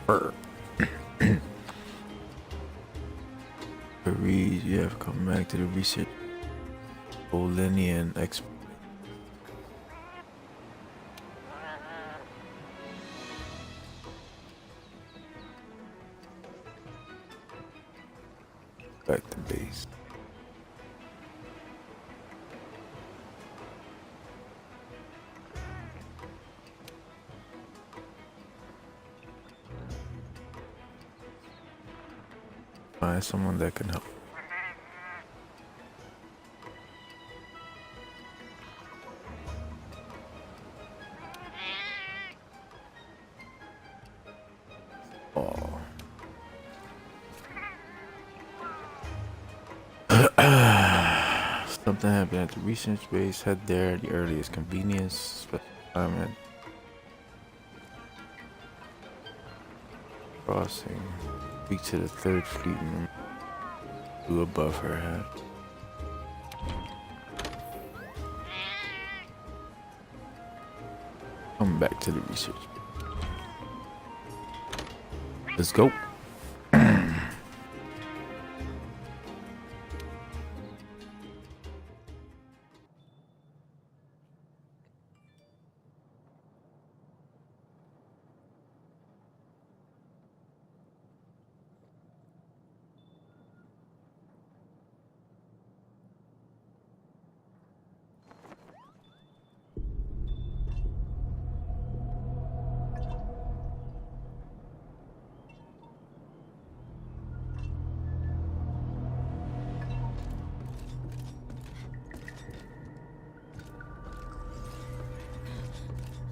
Brr. You have come back to the research. Bolinian expert. Back to base. Find someone that can help. Oh. Something happened at the research base. Head there at the earliest convenience. At crossing. Speak to the third fleet and blew above her head. Come back to the research. Let's go.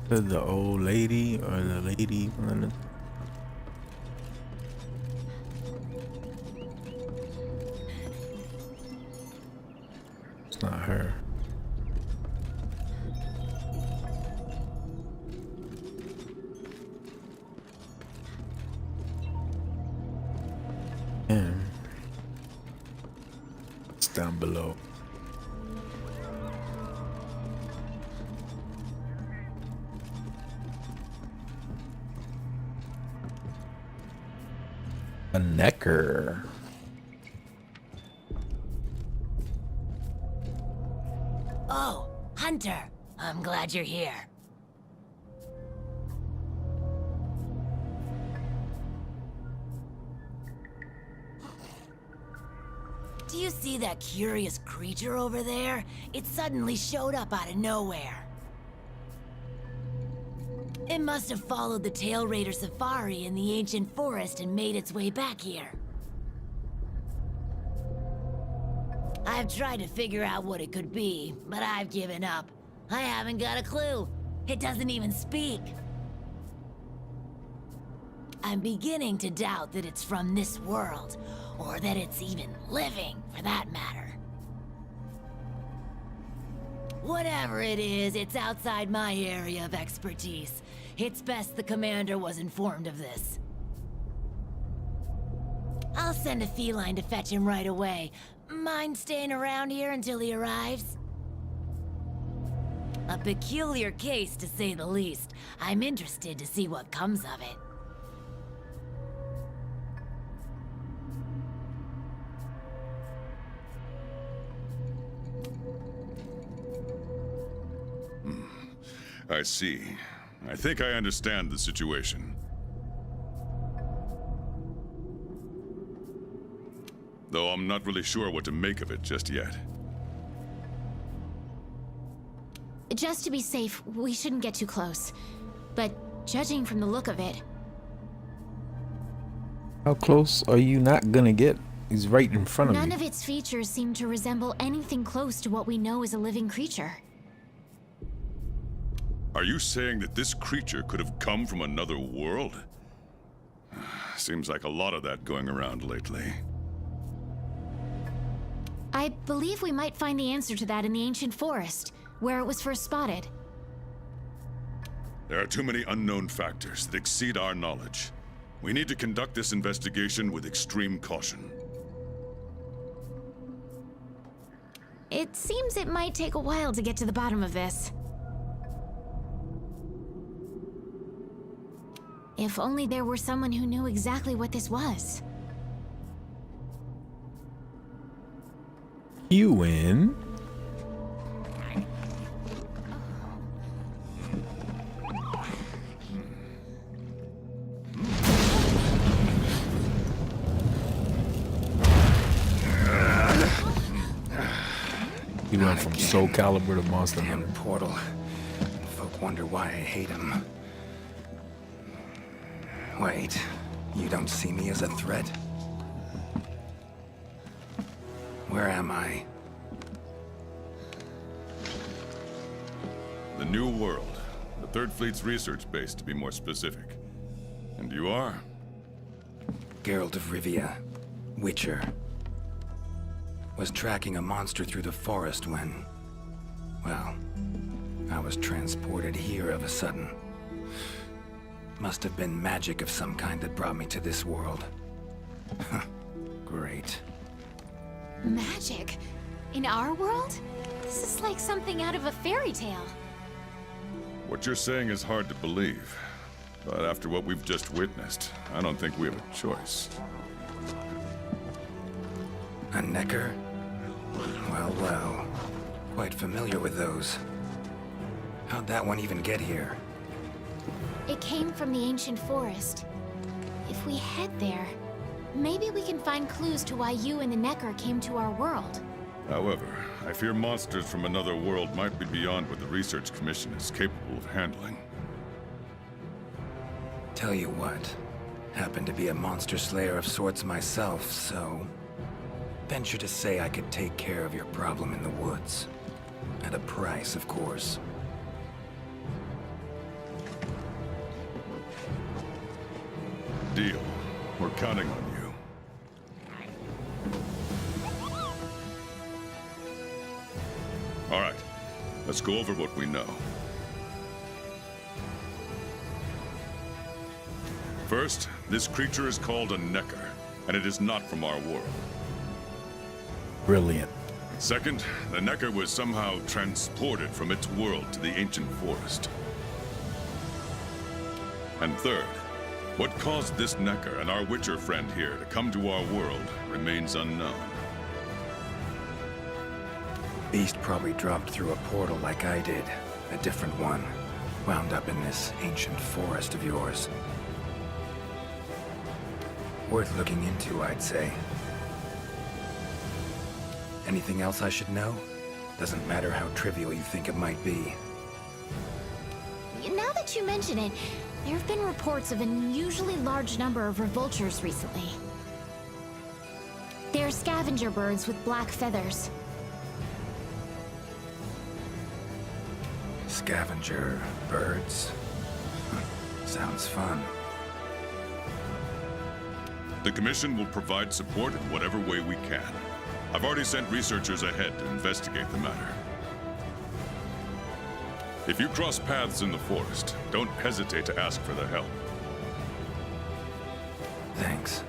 The old lady or the lady? It's not her. And it's down below. A Necker. Oh, Hunter. I'm glad you're here. Do you see that curious creature over there? It suddenly showed up out of nowhere. It must have followed the Tail Raider safari in the ancient forest and made its way back here. I've tried to figure out what it could be, but I've given up. I haven't got a clue. It doesn't even speak. I'm beginning to doubt that it's from this world, or that it's even living, for that matter. Whatever it is, it's outside my area of expertise. It's best the commander was informed of this. I'll send a feline to fetch him right away. Mind staying around here until he arrives? A peculiar case, to say the least. I'm interested to see what comes of it. I see. I think I understand the situation. Though I'm not really sure what to make of it just yet. Just to be safe, we shouldn't get too close. But judging from the look of it... How close are you not gonna get? He's right in front of you. None of its features seem to resemble anything close to what we know is a living creature. Are you saying that this creature could have come from another world? Seems like a lot of that going around lately. I believe we might find the answer to that in the ancient forest, where it was first spotted. There are too many unknown factors that exceed our knowledge. We need to conduct this investigation with extreme caution. It seems it might take a while to get to the bottom of this. If only there were someone who knew exactly what this was. You win. He went from Soul Calibur to Monster Damn Hunter. portal. Folk wonder why I hate him. Wait, you don't see me as a threat? Where am I? The New World. The Third Fleet's research base, to be more specific. And you are? Geralt of Rivia, Witcher. Was tracking a monster through the forest when... well, I was transported here of a sudden. Must have been magic of some kind that brought me to this world. Great. Magic? In our world? This is like something out of a fairy tale. What you're saying is hard to believe. But after what we've just witnessed, I don't think we have a choice. A Necker? Well, well. Quite familiar with those. How'd that one even get here? It came from the ancient forest. If we head there, maybe we can find clues to why you and the Necker came to our world. However, I fear monsters from another world might be beyond what the Research Commission is capable of handling. Tell you what, happen to be a monster slayer of sorts myself, so... venture to say I could take care of your problem in the woods. At a price, of course. Deal. We're counting on you. All right, let's go over what we know. First, this creature is called a Necker, and it is not from our world. Brilliant. Second, the Necker was somehow transported from its world to the ancient forest. And third, what caused this Necker and our Witcher friend here to come to our world remains unknown. Beast probably dropped through a portal like I did. A different one. Wound up in this ancient forest of yours. Worth looking into, I'd say. Anything else I should know? Doesn't matter how trivial you think it might be. Now that you mention it, there have been reports of an unusually large number of revoltures recently. They're scavenger birds with black feathers. Scavenger birds? Sounds fun. The Commission will provide support in whatever way we can. I've already sent researchers ahead to investigate the matter. If you cross paths in the forest, don't hesitate to ask for their help. Thanks.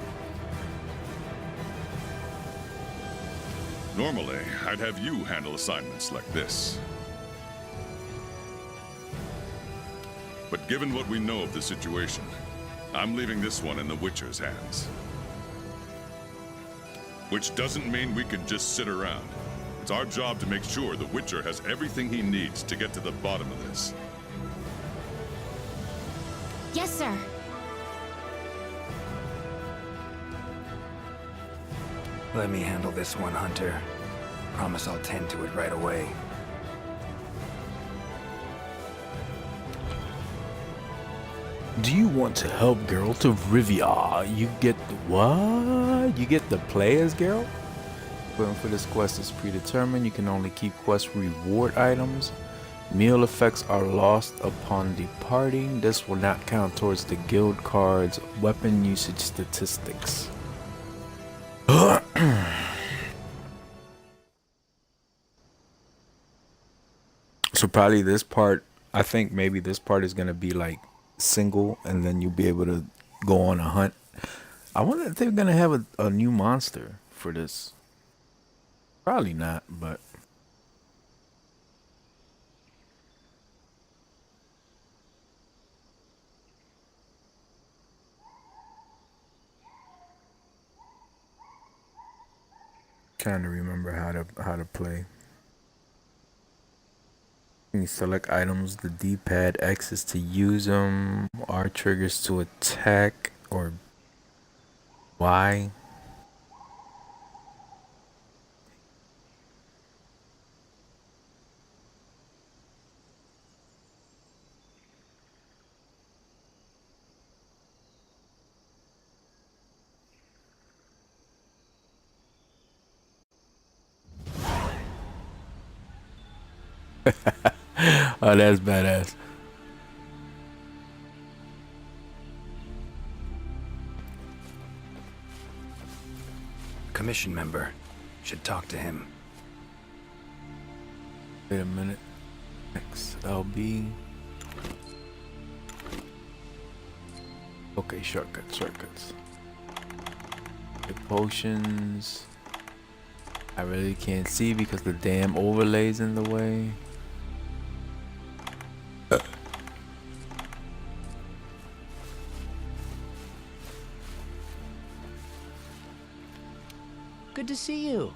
Normally, I'd have you handle assignments like this. But given what we know of the situation, I'm leaving this one in the Witcher's hands. Which doesn't mean we can just sit around. It's our job to make sure the Witcher has everything he needs to get to the bottom of this. Yes, sir. Let me handle this one, Hunter. Promise I'll tend to it right away. Do you want to help Geralt of Rivia? You get the what? You get to play as Geralt? Equipment for this quest is predetermined. You can only keep quest reward items. Meal effects are lost upon departing. This will not count towards the guild card's weapon usage statistics. So probably this part, I think maybe this part is gonna be like single, and then you'll be able to go on a hunt. I wonder if they're gonna have a new monster for this. Probably not, but trying to remember how to play. You select items, the D-pad, X is to use them, R triggers to attack, or Y. Oh, that's badass. Commission member. Should talk to him. Wait a minute. XLB. Okay, shortcuts. The potions. I really can't see because the damn overlay's in the way. Good to see you.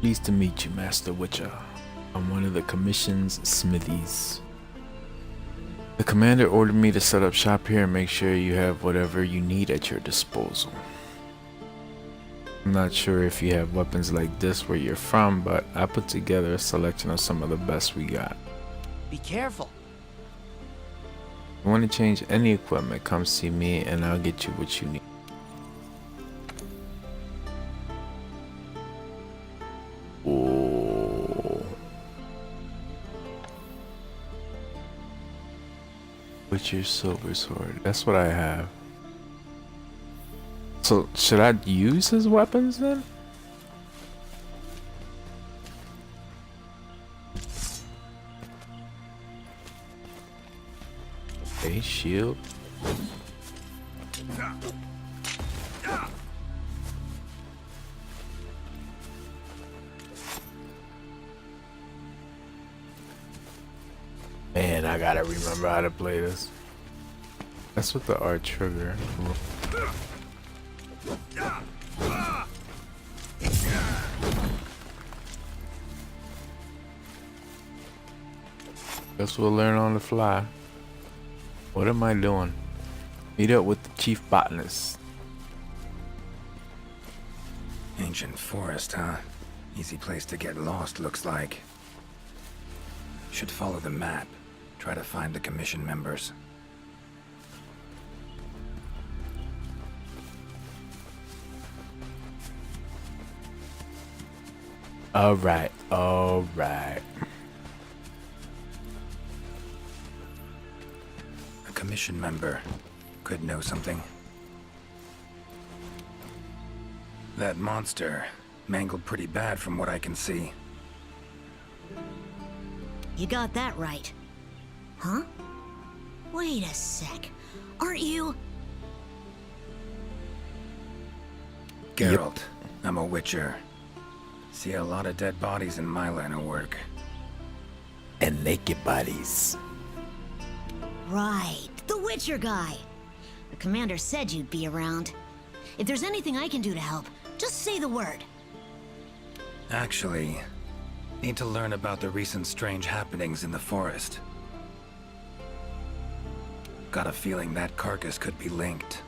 Pleased to meet you, Master Witcher. I'm one of the Commission's smithies. The commander ordered me to set up shop here and make sure you have whatever you need at your disposal. I'm not sure if you have weapons like this where you're from, but I put together a selection of some of the best we got. Be careful. If you want to change any equipment, come see me and I'll get you what you need. Oh. Witcher Silver Sword. That's what I have. So, should I use his weapons then? Okay, shield. Man, I gotta remember how to play this. That's with the R trigger. Guess we'll learn on the fly. What am I doing? Meet up with the chief botanist. Ancient forest, huh? Easy place to get lost, looks like. Should follow the map. Try to find the commission members. Alright. A commission member could know something. That monster mangled pretty bad from what I can see. You got that right. Huh? Wait a sec. Aren't you? Geralt, I'm a witcher. See a lot of dead bodies in my line of work. And naked bodies. Right. The Witcher guy. The commander said you'd be around. If there's anything I can do to help, just say the word. Actually, need to learn about the recent strange happenings in the forest. Got a feeling that carcass could be linked.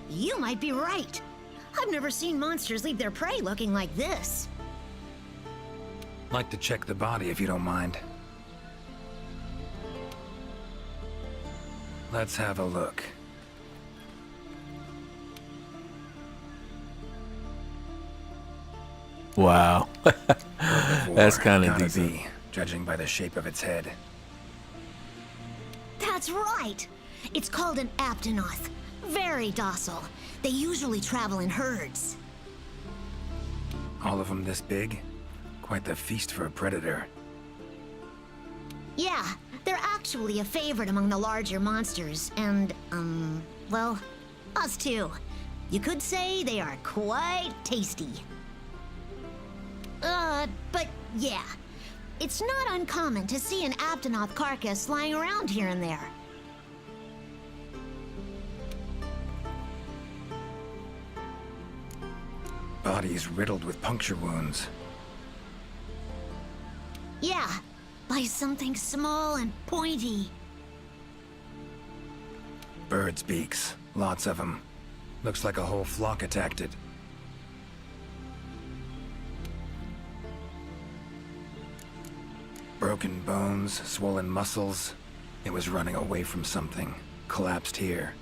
You might be right. I've never seen monsters leave their prey looking like this. Like to check the body if you don't mind. Let's have a look. Wow. That's kind of Gotta decent. be, judging by the shape of its head. That's right. It's called an Aptonoth. Very docile. They usually travel in herds. All of them this big? Quite the feast for a predator. Yeah, they're actually a favorite among the larger monsters, and, well, us too. You could say they are quite tasty. But yeah, it's not uncommon to see an Aptonoth carcass lying around here and there. Bodies riddled with puncture wounds. Yeah, by something small and pointy. Birds' beaks. Lots of them. Looks like a whole flock attacked it. Broken bones, swollen muscles. It was running away from something. Collapsed here.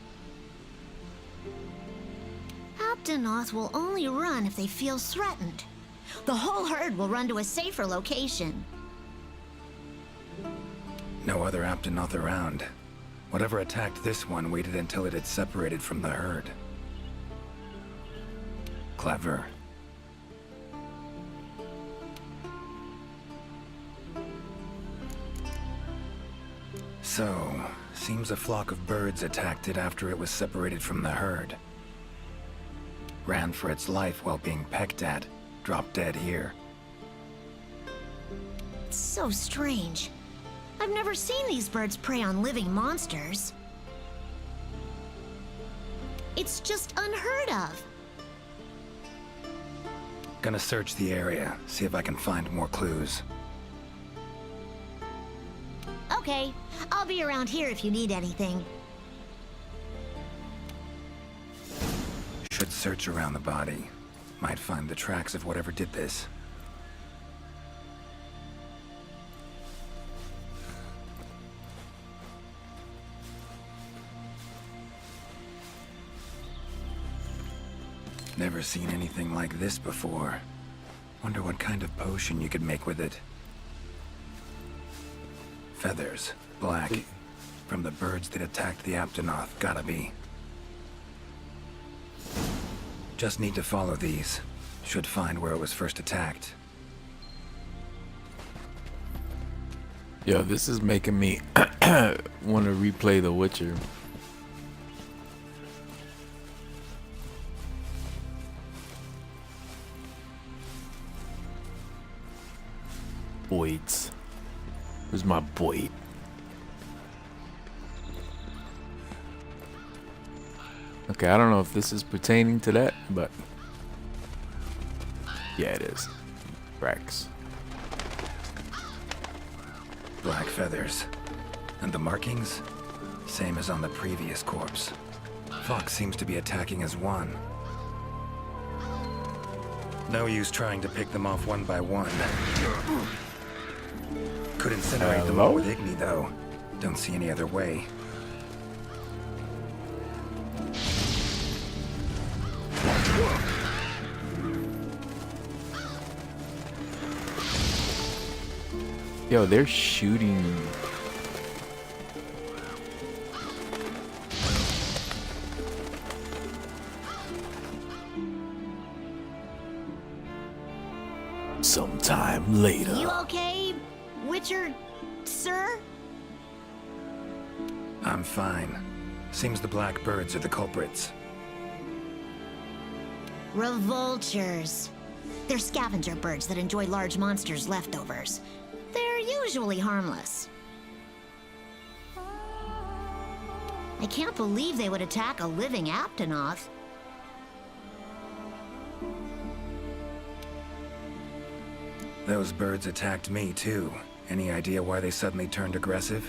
Aptonoth will only run if they feel threatened. The whole herd will run to a safer location. No other Aptonoth around. Whatever attacked this one waited until it had separated from the herd. Clever. So, seems a flock of birds attacked it after it was separated from the herd. Ran for its life while being pecked at, dropped dead here. It's so strange. I've never seen these birds prey on living monsters. It's just unheard of. Gonna search the area, see if I can find more clues. Okay, I'll be around here if you need anything. Should search around the body. Might find the tracks of whatever did this. Never seen anything like this before. Wonder what kind of potion you could make with it. Feathers, black. From the birds that attacked the Aptonoth, gotta be. Just need to follow these. Should find where it was first attacked. Yo, this is making me want to replay The Witcher. Boyd's. Where's my Boyd? Okay, I don't know if this is pertaining to that, but yeah, it is. Rex. Black feathers. And the markings? Same as on the previous corpse. Fox seems to be attacking as one. No use trying to pick them off one by one. Could incinerate them all with Igni, though. Don't see any other way. Yo, they're shooting. Sometime later. You okay, Witcher, sir? I'm fine. Seems the black birds are the culprits. Revoltures. They're scavenger birds that enjoy large monsters' leftovers. They're usually harmless. I can't believe they would attack a living Aptonoth. Those birds attacked me, too. Any idea why they suddenly turned aggressive?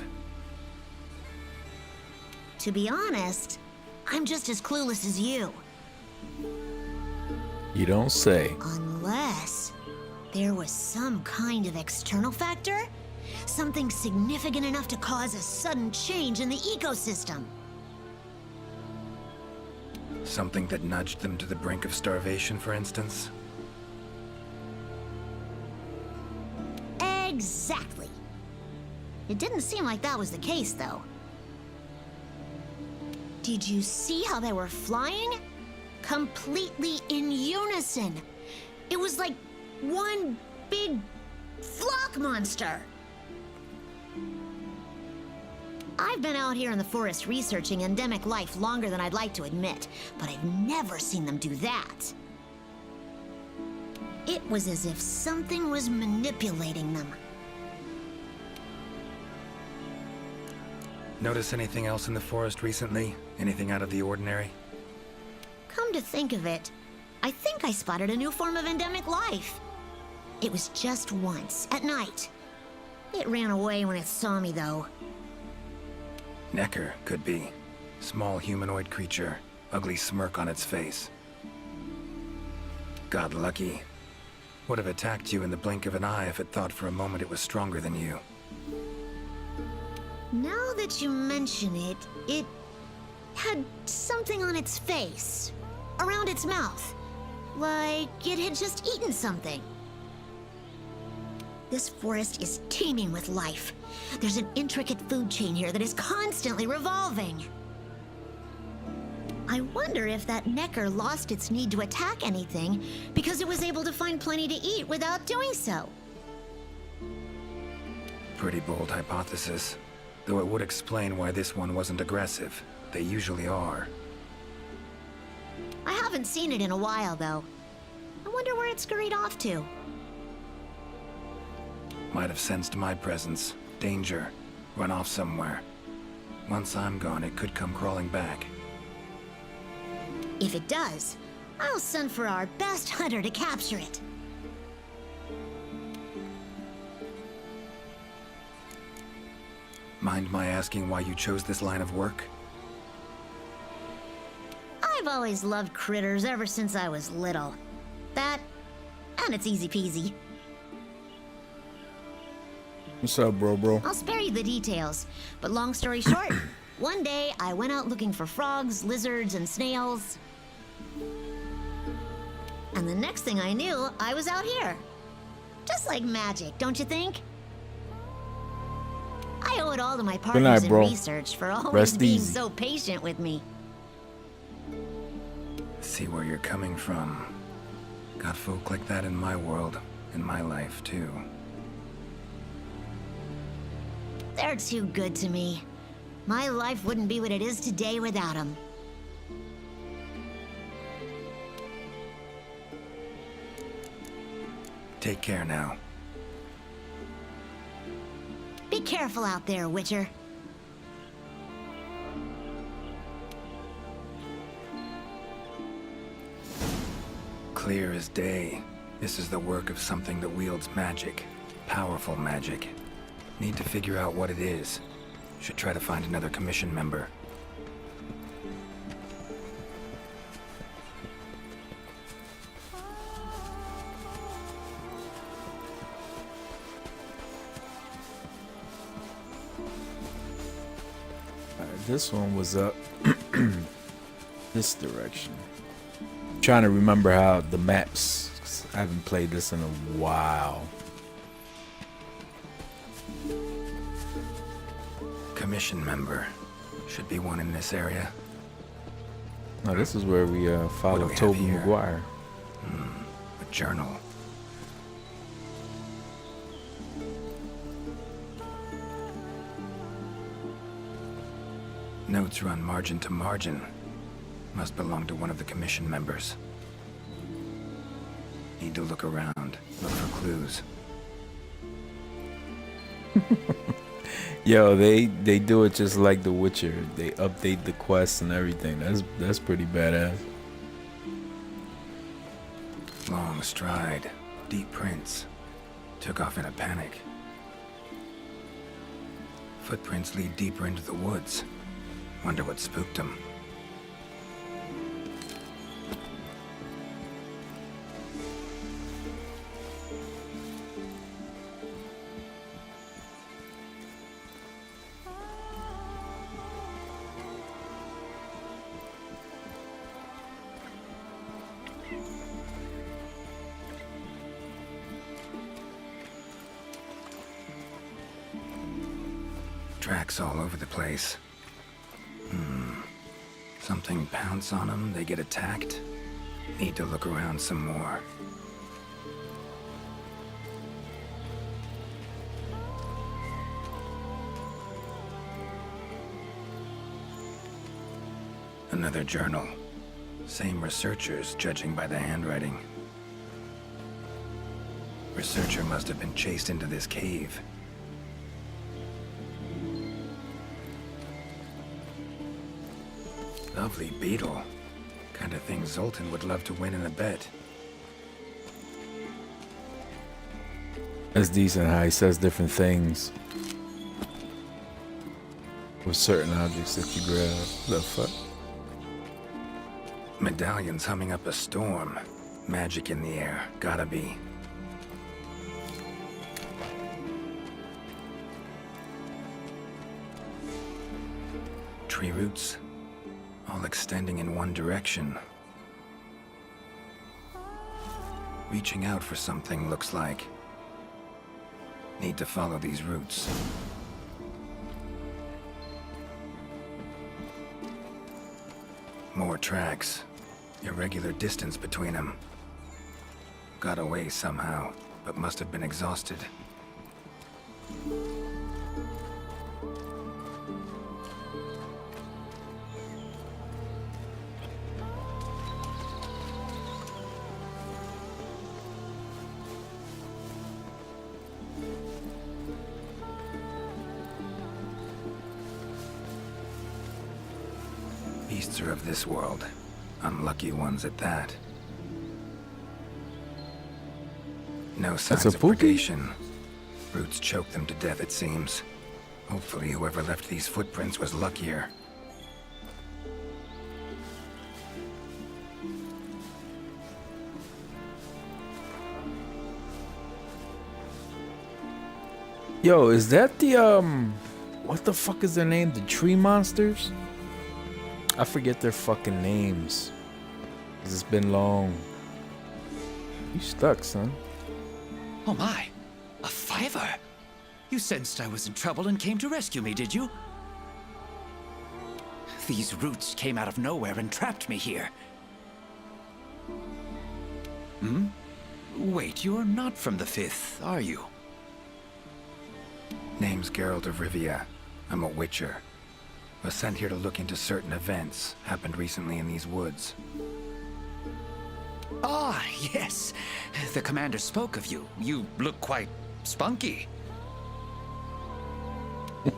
To be honest, I'm just as clueless as you. You don't say. Unless there was some kind of external factor? Something significant enough to cause a sudden change in the ecosystem. Something that nudged them to the brink of starvation, for instance? Exactly. It didn't seem like that was the case, though. Did you see how they were flying? Completely in unison. It was like one big flock monster. I've been out here in the forest researching endemic life longer than I'd like to admit, but I've never seen them do that. It was as if something was manipulating them. Notice anything else in the forest recently? Anything out of the ordinary? Come to think of it, I think I spotted a new form of endemic life. It was just once, at night. It ran away when it saw me, though. Necker, could be. Small humanoid creature, ugly smirk on its face. Got lucky. Would have attacked you in the blink of an eye if it thought for a moment it was stronger than you. Now that you mention it, it had something on its face, around its mouth, like it had just eaten something. This forest is teeming with life. There's an intricate food chain here that is constantly revolving. I wonder if that Necker lost its need to attack anything because it was able to find plenty to eat without doing so. Pretty bold hypothesis. Though it would explain why this one wasn't aggressive. They usually are. I haven't seen it in a while, though. I wonder where it scurried off to. Might have sensed my presence. Danger. Run off somewhere. Once I'm gone, it could come crawling back. If it does, I'll send for our best hunter to capture it. Mind my asking why you chose this line of work? I've always loved critters ever since I was little. That, and it's easy peasy. What's up, bro? I'll spare you the details, but long story short, one day I went out looking for frogs, lizards, and snails. And the next thing I knew, I was out here. Just like magic, don't you think? I owe it all to my partners night, in bro. research for always Rest being easy. so patient with me. See where you're coming from. Got folk like that in my world, in my life, too. They're too good to me. My life wouldn't be what it is today without them. Take care now. Be careful out there, Witcher. Clear as day. This is the work of something that wields magic. Powerful magic. Need to figure out what it is. Should try to find another commission member. This one was up this direction. Trying to remember how the maps. I haven't played this in a while. Commission member. Should be one in this area. No, this is where we What do followed we Toby have here? Maguire. A journal. Notes run margin to margin. Must belong to one of the commission members. Need to look around. Look for clues. Yo, they do it just like The Witcher. They update the quests and everything. That's pretty badass. Long stride. Deep prints. Took off in a panic. Footprints lead deeper into the woods. Wonder what spooked him. Tracks all over the place. Something pounce on them, they get attacked. Need to look around some more. Another journal. Same researchers, judging by the handwriting. Researcher must have been chased into this cave. Lovely beetle. Kind of thing Zoltan would love to win in a bet. That's decent how he says different things with certain objects that you grab. The fuck? Medallion's humming up a storm. Magic in the air. Gotta be. Tree roots, all extending in one direction. Reaching out for something, looks like. Need to follow these roots. More tracks. Irregular distance between them. Got away somehow, but must have been exhausted. Beasts are of this world. Unlucky ones at that. No signs a of Pookie? predation. Roots choke them to death, it seems. Hopefully whoever left these footprints was luckier. Yo, is that the what the fuck is their name? The tree monsters? I forget their fucking names. 'Cause it's been long. You stuck, son. Oh my, a fiver! You sensed I was in trouble and came to rescue me, did you? These roots came out of nowhere and trapped me here. Hmm? Wait, you're not from the Fifth, are you? Name's Geralt of Rivia. I'm a Witcher. Was sent here to look into certain events happened recently in these woods. Ah, yes. The commander spoke of you. You look quite spunky.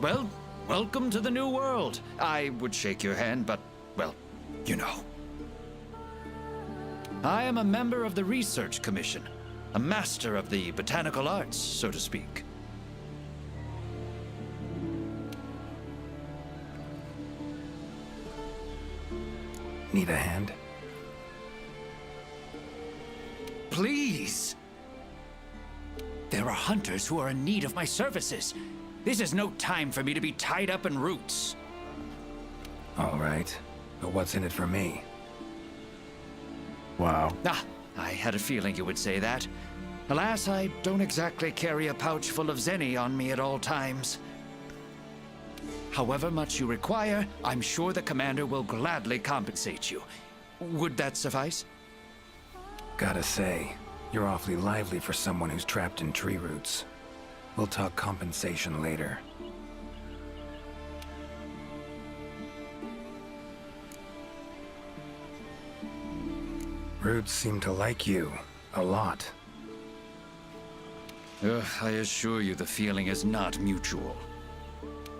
Well, welcome to the new world. I would shake your hand, but, well, you know. I am a member of the Research Commission, a master of the botanical arts, so to speak. Need a hand? Please! There are hunters who are in need of my services. This is no time for me to be tied up in roots. All right. But what's in it for me? Wow. Ah, I had a feeling you would say that. Alas, I don't exactly carry a pouch full of zenny on me at all times. However much you require, I'm sure the commander will gladly compensate you. Would that suffice? Gotta say, you're awfully lively for someone who's trapped in tree roots. We'll talk compensation later. Roots seem to like you. A lot. I assure you the feeling is not mutual.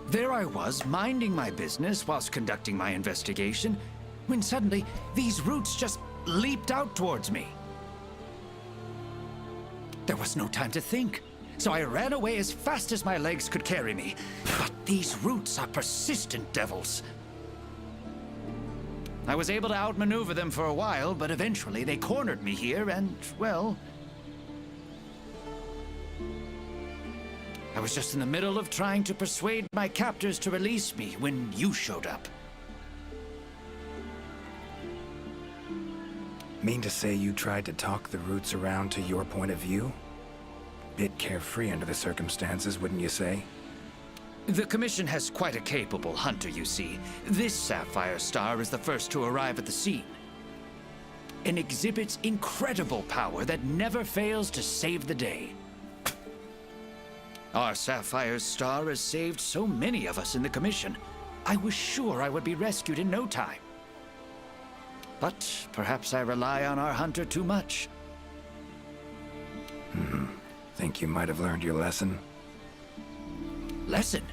There I was, minding my business whilst conducting my investigation, when suddenly these roots just leaped out towards me. There was no time to think, so I ran away as fast as my legs could carry me. But these roots are persistent devils. I was able to outmaneuver them for a while, but eventually they cornered me here and, well... I was just in the middle of trying to persuade my captors to release me when you showed up. Mean to say you tried to talk the roots around to your point of view? Bit carefree under the circumstances, wouldn't you say? The Commission has quite a capable hunter, you see. This Sapphire Star is the first to arrive at the scene. And exhibits incredible power that never fails to save the day. Our Sapphire Star has saved so many of us in the Commission. I was sure I would be rescued in no time. But perhaps I rely on our hunter too much. Think you might have learned your lesson? Lesson?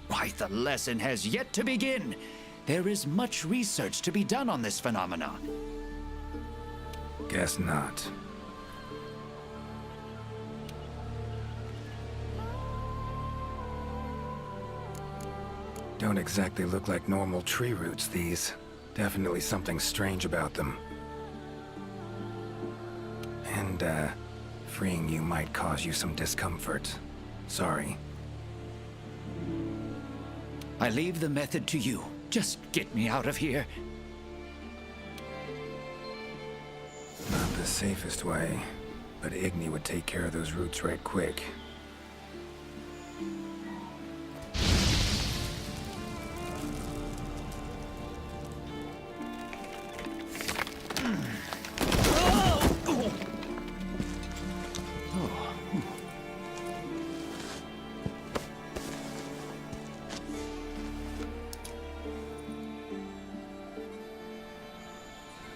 Why, the lesson has yet to begin. There is much research to be done on this phenomenon. Guess not. Don't exactly look like normal tree roots, these. Definitely something strange about them. And, freeing you might cause you some discomfort. Sorry. I leave the method to you. Just get me out of here. Not the safest way, but Igni would take care of those roots right quick.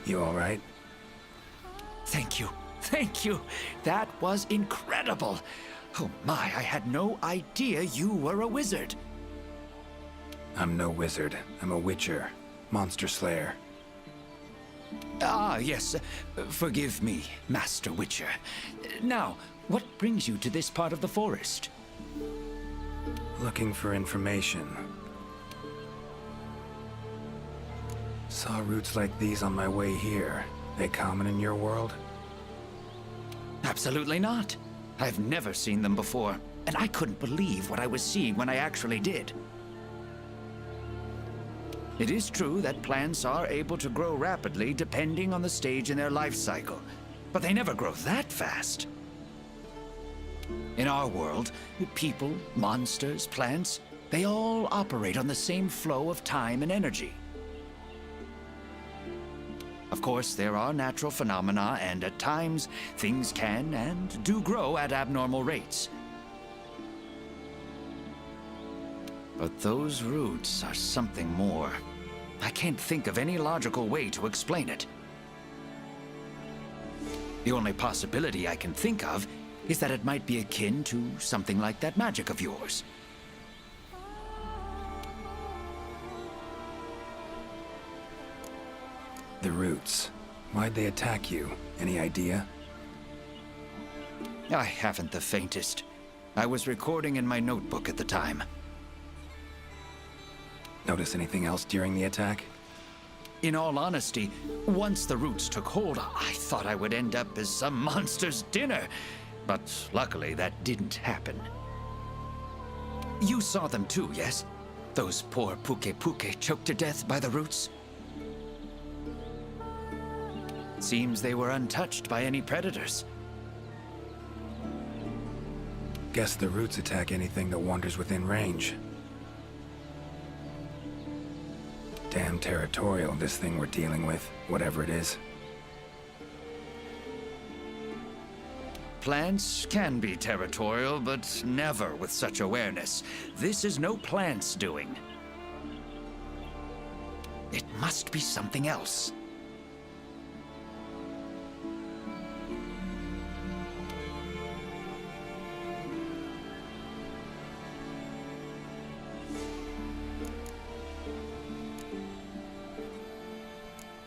You all right? Thank you. Thank you. That was incredible. Oh my, I had no idea you were a wizard. I'm no wizard. I'm a witcher. Monster slayer. Ah, yes. Forgive me, Master Witcher. Now, what brings you to this part of the forest? Looking for information. Saw roots like these on my way here. They common in your world? Absolutely not. I've never seen them before, and I couldn't believe what I was seeing when I actually did. It is true that plants are able to grow rapidly depending on the stage in their life cycle, but they never grow that fast. In our world, people, monsters, plants, they all operate on the same flow of time and energy. Of course, there are natural phenomena, and at times, things can and do grow at abnormal rates. But those roots are something more. I can't think of any logical way to explain it. The only possibility I can think of is that it might be akin to something like that magic of yours. The roots. Why'd they attack you? Any idea? I haven't the faintest. I was recording in my notebook at the time. Notice anything else during the attack? In all honesty, once the roots took hold, I thought I would end up as some monster's dinner. But luckily, that didn't happen. You saw them too, yes? Those poor Puke choked to death by the roots? Seems they were untouched by any predators. Guess the roots attack anything that wanders within range. Damn territorial, this thing we're dealing with, whatever it is. Plants can be territorial, but never with such awareness. This is no plant's doing. It must be something else.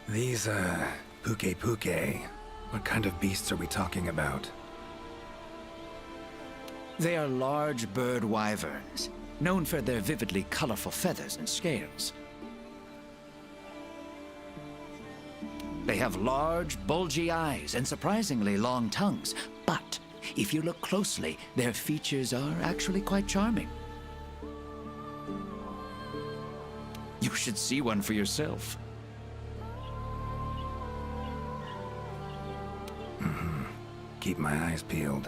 These, Puke. What kind of beasts are we talking about? They are large bird wyverns, known for their vividly colorful feathers and scales. They have large, bulgy eyes and surprisingly long tongues, but if you look closely, their features are actually quite charming. You should see one for yourself. Keep my eyes peeled.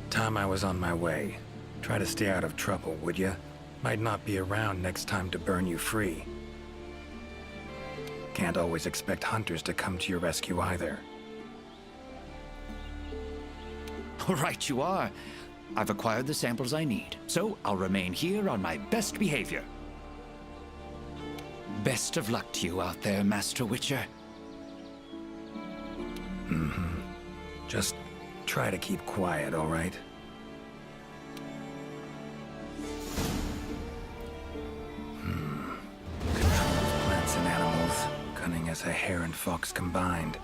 Time I was on my way. Try to stay out of trouble, would ya? Might not be around next time to burn you free. Can't always expect hunters to come to your rescue either. Right you are. I've acquired the samples I need, so I'll remain here on my best behavior. Best of luck to you out there, Master Witcher. Just try to keep quiet, all right? plus a hare and fox combined.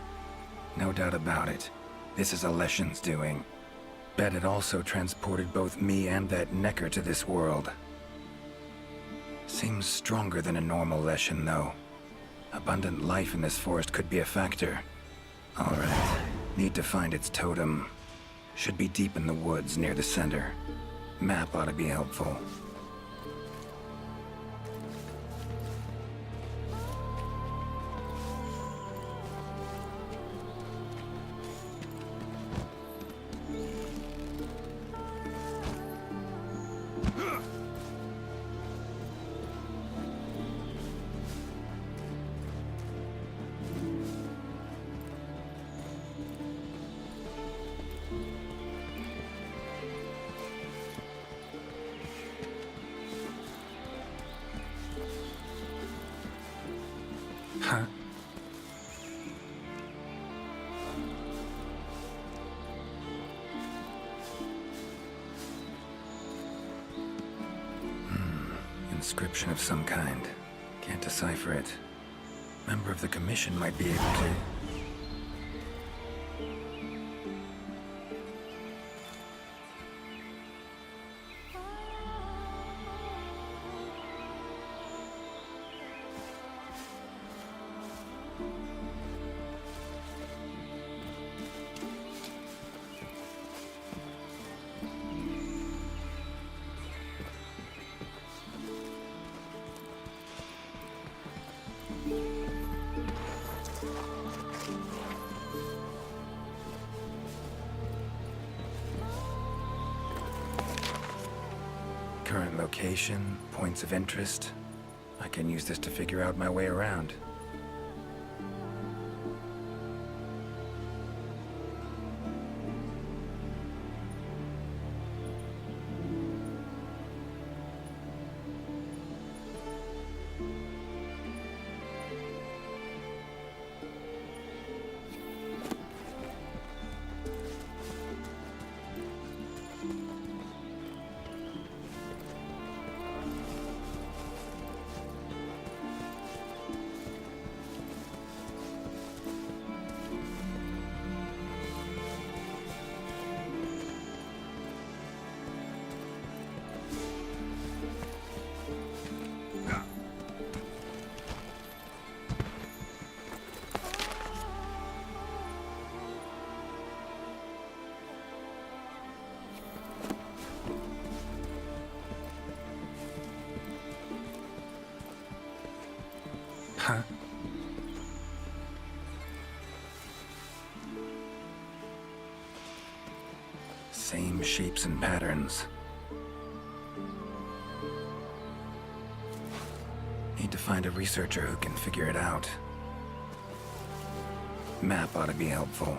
No doubt about it. This is Alessian's doing. Bet it also transported both me and that Necker to this world. Seems stronger than a normal Leshen, though. Abundant life in this forest could be a factor. Alright. Need to find its totem. Should be deep in the woods near the center. Map ought to be helpful. Huh? Inscription of some kind. Can't decipher it. Member of the Commission might be able to. Current location, points of interest. I can use this to figure out my way around. Huh? Same shapes and patterns. Need to find a researcher who can figure it out. Map ought to be helpful.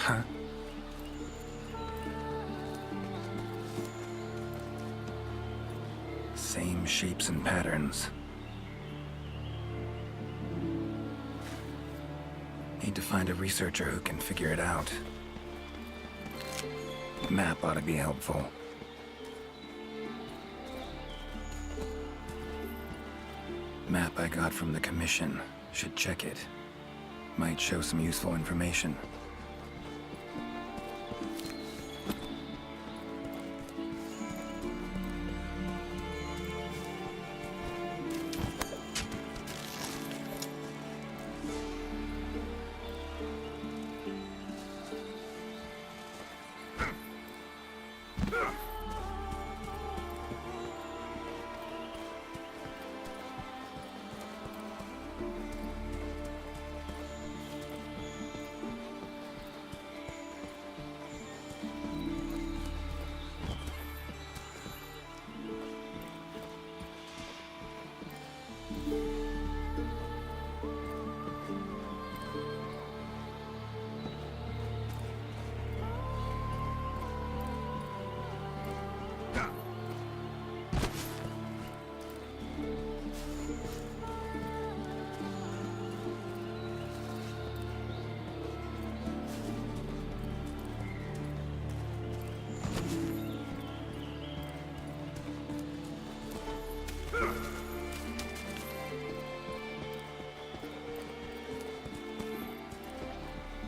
Huh? Same shapes and patterns. Need to find a researcher who can figure it out. Map ought to be helpful. Map I got from the Commission. Should check it. Might show some useful information.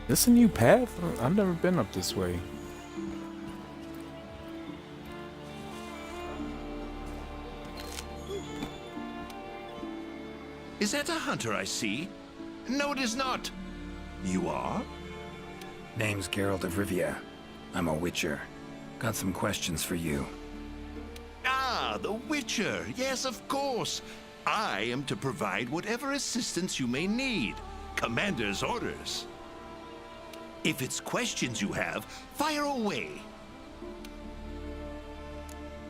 This a new path? I've never been up this way. Is that a hunter I see? No, it is not. You are? Name's Geralt of Rivia. I'm a Witcher. Got some questions for you. Ah, the Witcher. Yes, of course. I am to provide whatever assistance you may need. Commander's orders. If it's questions you have, fire away.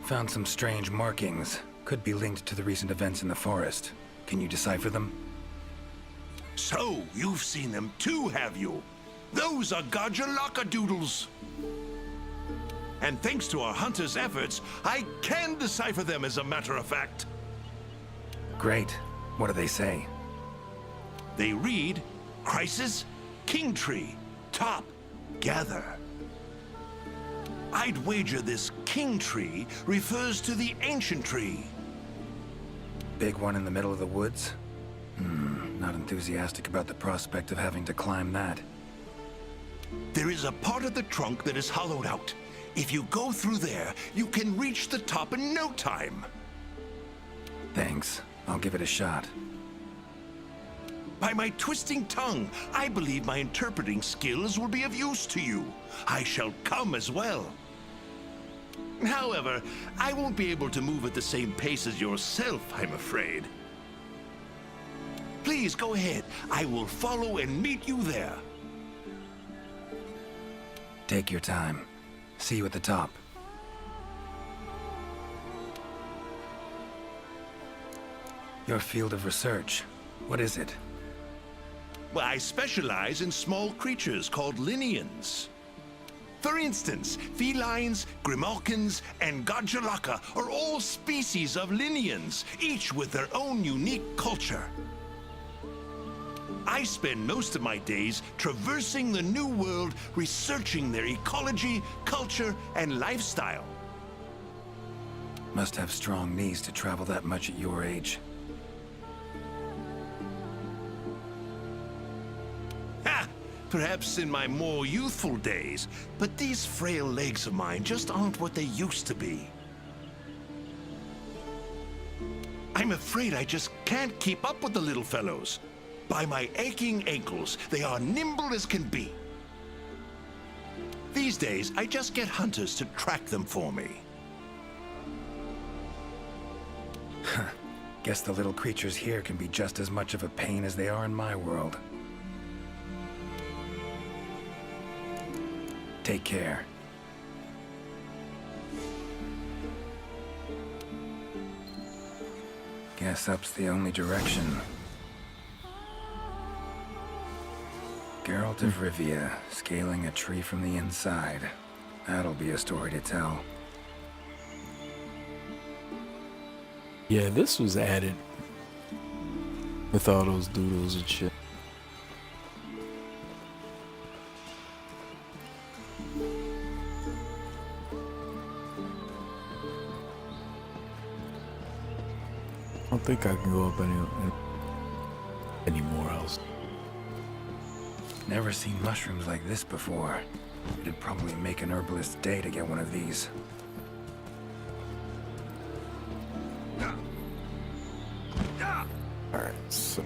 Found some strange markings. Could be linked to the recent events in the forest. Can you decipher them? So, you've seen them too, have you? Those are Garjalaka doodles. And thanks to our hunter's efforts, I can decipher them as a matter of fact. Great. What do they say? They read, Crisis, King Tree, Top, Gather. I'd wager this King Tree refers to the Ancient Tree. Big one in the middle of the woods? Not enthusiastic about the prospect of having to climb that. There is a part of the trunk that is hollowed out. If you go through there, you can reach the top in no time. Thanks. I'll give it a shot. By my twisting tongue, I believe my interpreting skills will be of use to you. I shall come as well. However, I won't be able to move at the same pace as yourself, I'm afraid. Please go ahead. I will follow and meet you there. Take your time. See you at the top. Your field of research. What is it? Well, I specialize in small creatures called Linians. For instance, felines, grimalkins, and Garjalaka are all species of Linians, each with their own unique culture. I spend most of my days traversing the New World, researching their ecology, culture, and lifestyle. Must have strong knees to travel that much at your age. Ha! Perhaps in my more youthful days, but these frail legs of mine just aren't what they used to be. I'm afraid I just can't keep up with the little fellows. By my aching ankles, they are nimble as can be. These days, I just get hunters to track them for me. Guess the little creatures here can be just as much of a pain as they are in my world. Take care. Guess up's the only direction. Geralt of Rivia, scaling a tree from the inside. That'll be a story to tell. Yeah, this was added with all those doodles and shit. think I can go up anymore else. Never seen mushrooms like this before. It'd probably make an herbalist's day to get one of these. All right, so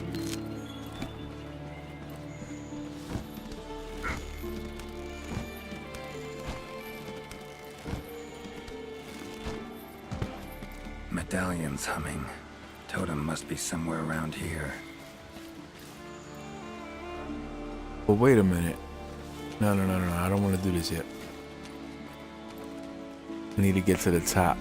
Medallion's humming. Totem must be somewhere around here. but wait a minute. No, I don't want to do this yet. I need to get to the top.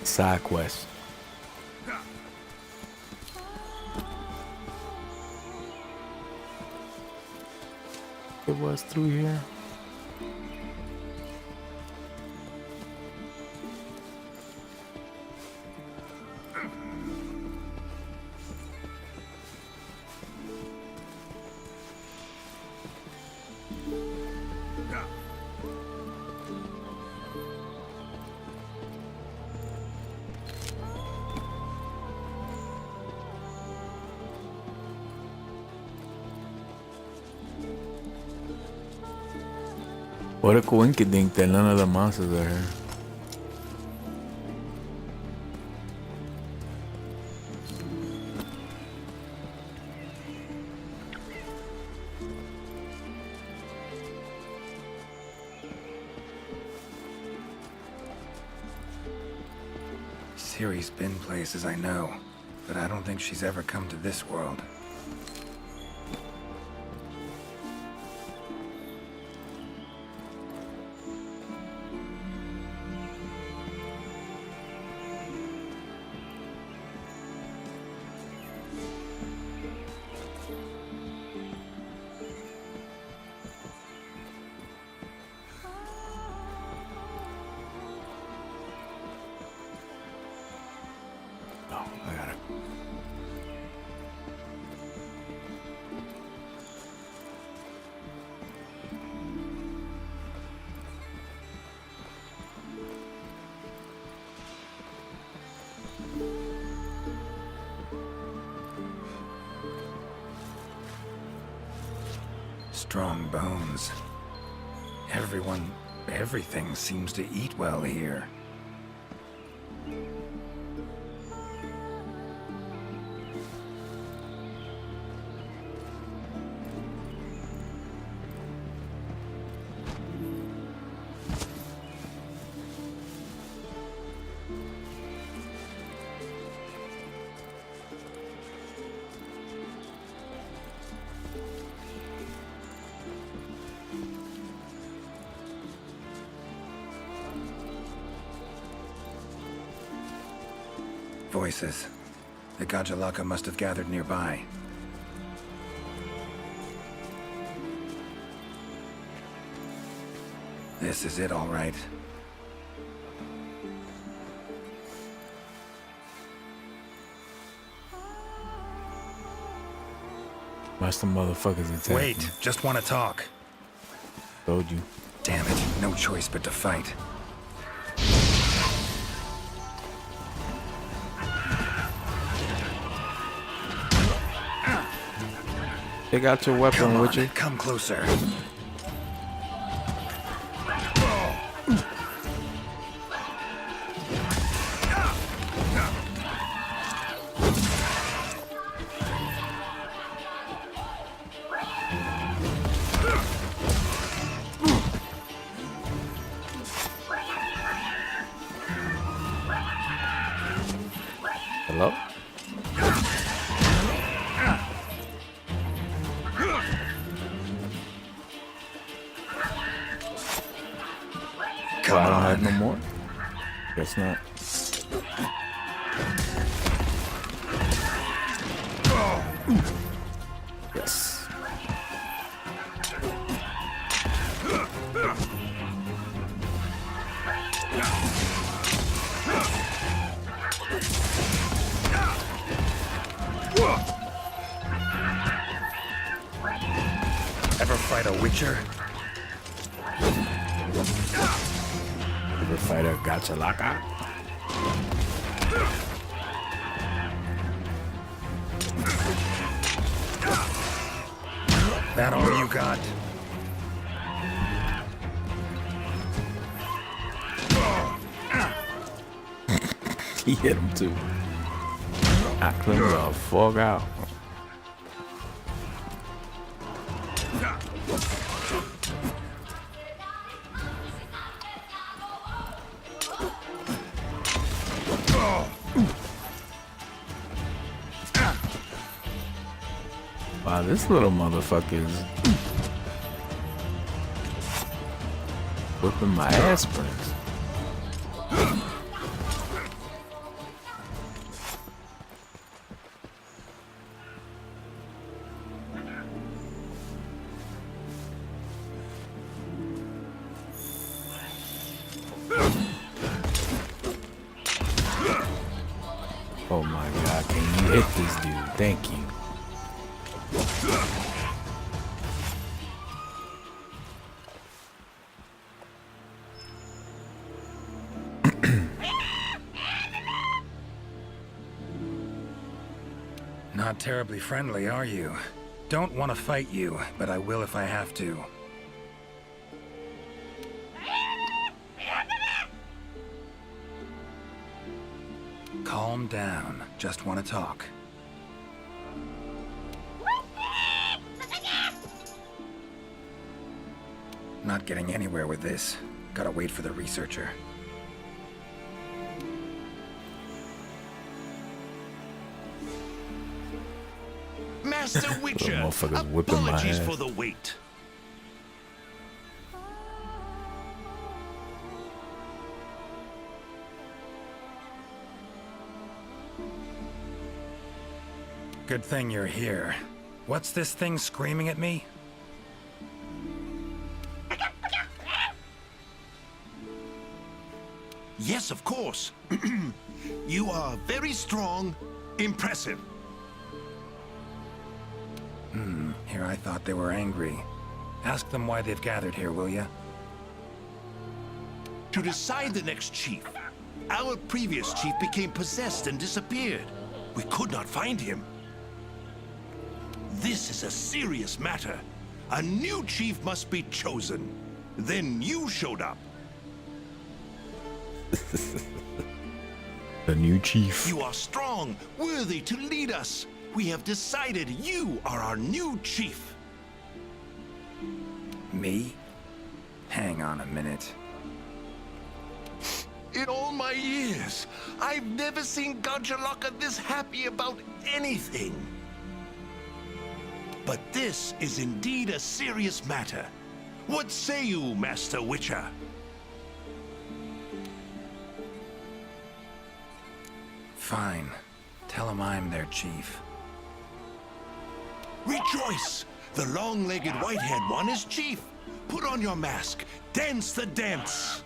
Side quest. It was through here. What a coincidence that none of the monsters are here. Ciri's been places I know, but I don't think she's ever come to this world. Oh, I got it. Strong bones. Everything seems to eat well here. Voices. The Gajalaka must have gathered nearby. This is it, all right. Watch the motherfuckers attack. Wait, me. just want to talk. Told you. Damn it, no choice but to fight. Take out your weapon, Come would on, you? come closer. Hello? Come I don't on. have no more. Guess not. Yes. Ever fight a Witcher? Ever fight a Gachalaka? That all you got? He hit him too. I cleaned the fuck out. Wow, this little motherfucker is whipping my ass springs. Oh my god, can you hit this dude? Thank you. Not terribly friendly, are you? Don't want to fight you, but I will if I have to. Calm down. Just want to talk. Not getting anywhere with this. Gotta wait for the researcher. Master Witcher, motherfucker's whipping my apologies ass. for the wait. Good thing you're here. What's this thing screaming at me? Yes, of course. You are very strong, impressive. Here I thought they were angry. Ask them why they've gathered here, will ya? To decide the next chief. Our previous chief became possessed and disappeared. We could not find him. This is a serious matter. A new chief must be chosen. Then you showed up. The new chief. You are strong, worthy to lead us. We have decided you are our new chief. Me? Hang on a minute. In all my years, I've never seen Gachalaka this happy about anything. But this is indeed a serious matter. What say you, Master Witcher? Fine. Tell them I'm their chief. Rejoice! The long-legged white-haired one is chief. Put on your mask. Dance the dance.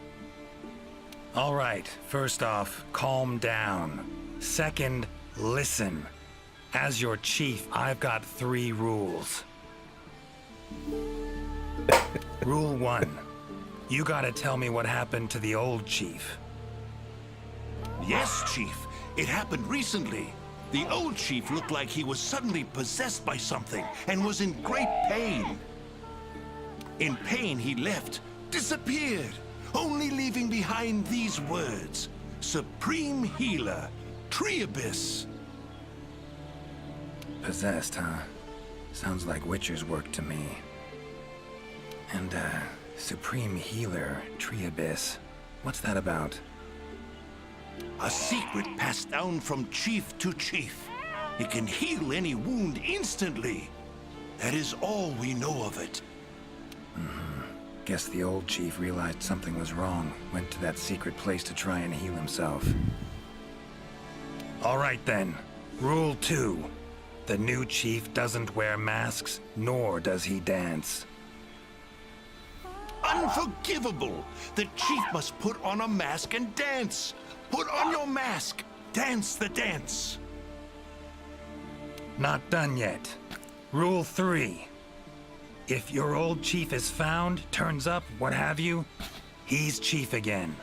All right, first off, calm down. Second, listen. As your chief, I've got 3 rules. Rule 1. You gotta tell me what happened to the old chief. Yes, Chief. It happened recently. The old chief looked like he was suddenly possessed by something and was in great pain. In pain, he left, disappeared, only leaving behind these words: Supreme Healer, Triabis. Possessed, huh? Sounds like Witcher's work to me. And, Supreme Healer, Triabis. What's that about? A secret passed down from chief to chief. It can heal any wound instantly. That is all we know of it. Guess the old chief realized something was wrong, went to that secret place to try and heal himself. All right then. Rule 2. The new chief doesn't wear masks, nor does he dance. Unforgivable! The chief must put on a mask and dance. Put on your mask. Dance the dance. Not done yet. Rule 3. If your old chief is found, turns up, what have you, he's chief again.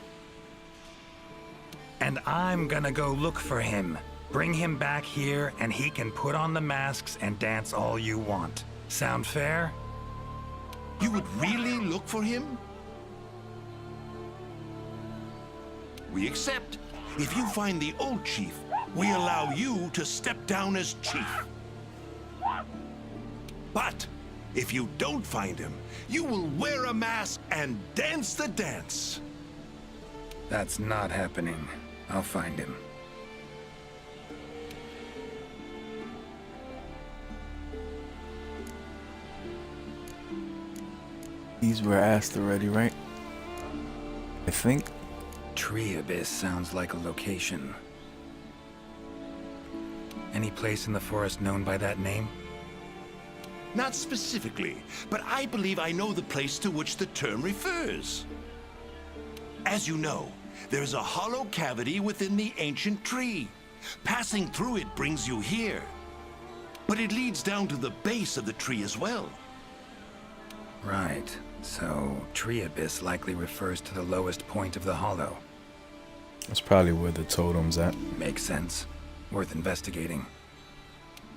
And I'm gonna go look for him. Bring him back here, and he can put on the masks and dance all you want. Sound fair? You would really look for him? We accept. If you find the old chief, we allow you to step down as chief. But if you don't find him, you will wear a mask and dance the dance. That's not happening. I'll find him. These were asked already, right? I think. Tree Abyss sounds like a location. Any place in the forest known by that name? Not specifically, but I believe I know the place to which the term refers. As you know, there's a hollow cavity within the ancient tree. Passing through it brings you here. But it leads down to the base of the tree as well. Right. So, Tree Abyss likely refers to the lowest point of the hollow. That's probably where the totem's at. Makes sense. Worth investigating.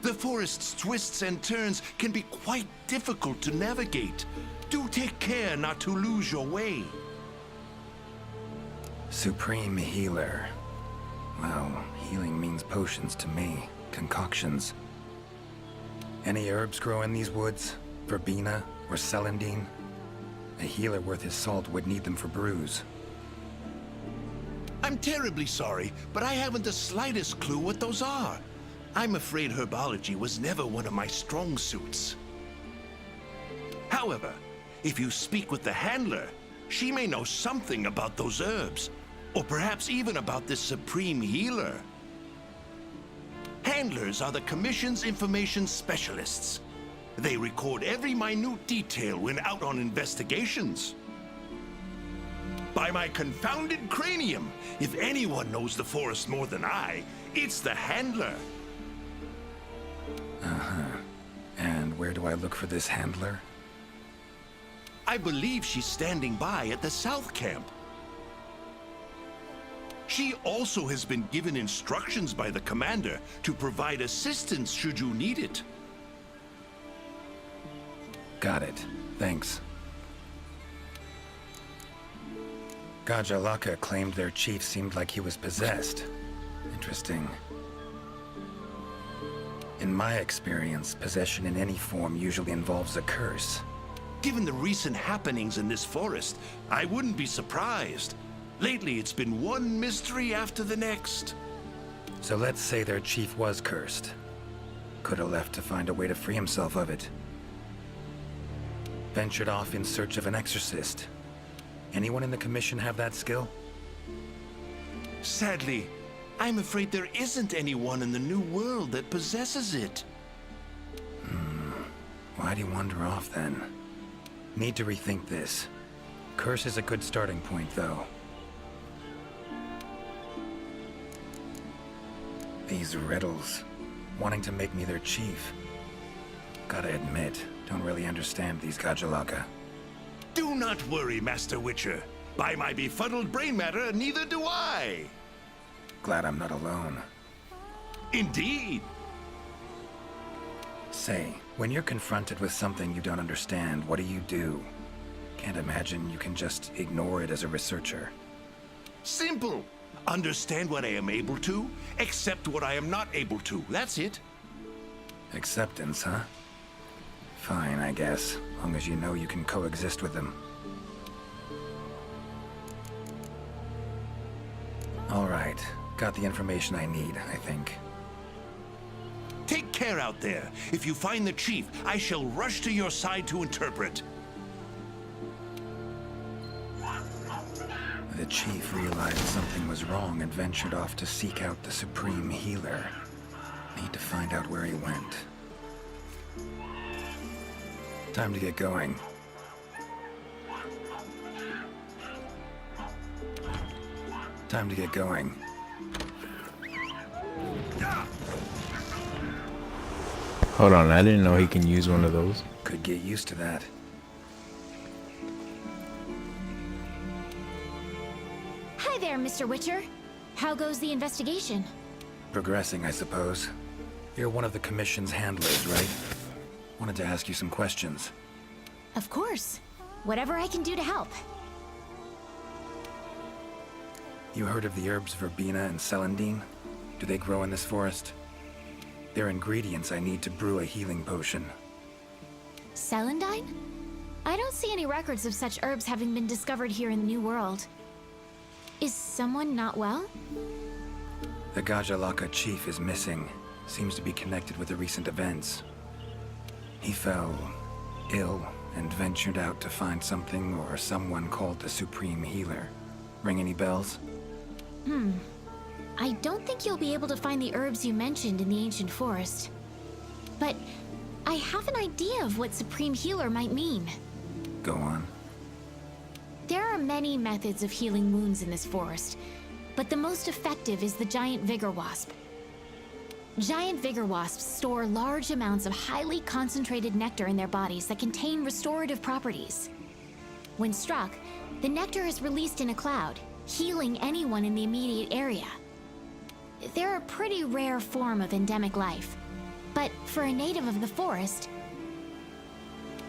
The forest's twists and turns can be quite difficult to navigate. Do take care not to lose your way. Supreme Healer. Well, healing means potions to me. Concoctions. Any herbs grow in these woods? Verbena or celandine? A healer worth his salt would need them for brews. I'm terribly sorry, but I haven't the slightest clue what those are. I'm afraid herbology was never one of my strong suits. However, if you speak with the handler, she may know something about those herbs, or perhaps even about this supreme healer. Handlers are the Commission's information specialists. They record every minute detail when out on investigations. By my confounded cranium, if anyone knows the forest more than I, it's the handler. And where do I look for this handler? I believe she's standing by at the South Camp. She also has been given instructions by the commander to provide assistance should you need it. Got it. Thanks. Gajalaka claimed their chief seemed like he was possessed. Interesting. In my experience, possession in any form usually involves a curse. Given the recent happenings in this forest, I wouldn't be surprised. Lately, it's been one mystery after the next. So let's say their chief was cursed. Could have left to find a way to free himself of it. Ventured off in search of an exorcist. Anyone in the Commission have that skill? Sadly, I'm afraid there isn't anyone in the New World that possesses it. Why'd he wander off then? Need to rethink this. Curse is a good starting point, though. These riddles, wanting to make me their chief. Gotta admit, don't really understand these Gajalaka. Do not worry, Master Witcher. By my befuddled brain matter, neither do I. Glad I'm not alone. Indeed. Say, when you're confronted with something you don't understand, what do? Can't imagine you can just ignore it as a researcher. Simple. Understand what I am able to, accept what I am not able to. That's it. Acceptance, huh? Fine, I guess. Long as you know you can coexist with them. Alright. Got the information I need, I think. Take care out there. If you find the chief, I shall rush to your side to interpret. The chief realized something was wrong and ventured off to seek out the Supreme Healer. Need to find out where he went. Time to get going. Time to get going. Hold on, I didn't know he can use one of those. Could get used to that. Hi there, Mr. Witcher. How goes the investigation? Progressing, I suppose. You're one of the Commission's handlers, right? Wanted to ask you some questions. Of course. Whatever I can do to help. You heard of the herbs verbena and celandine? Do they grow in this forest? They're ingredients I need to brew a healing potion. Celandine? I don't see any records of such herbs having been discovered here in the New World. Is someone not well? The Gajalaka chief is missing. Seems to be connected with the recent events. He fell ill and ventured out to find something or someone called the Supreme Healer. Ring any bells? I don't think you'll be able to find the herbs you mentioned in the ancient forest. But I have an idea of what Supreme Healer might mean. Go on. There are many methods of healing wounds in this forest, but the most effective is the giant vigor wasp. Giant vigor wasps store large amounts of highly concentrated nectar in their bodies that contain restorative properties. When struck, the nectar is released in a cloud, healing anyone in the immediate area. They're a pretty rare form of endemic life, but for a native of the forest,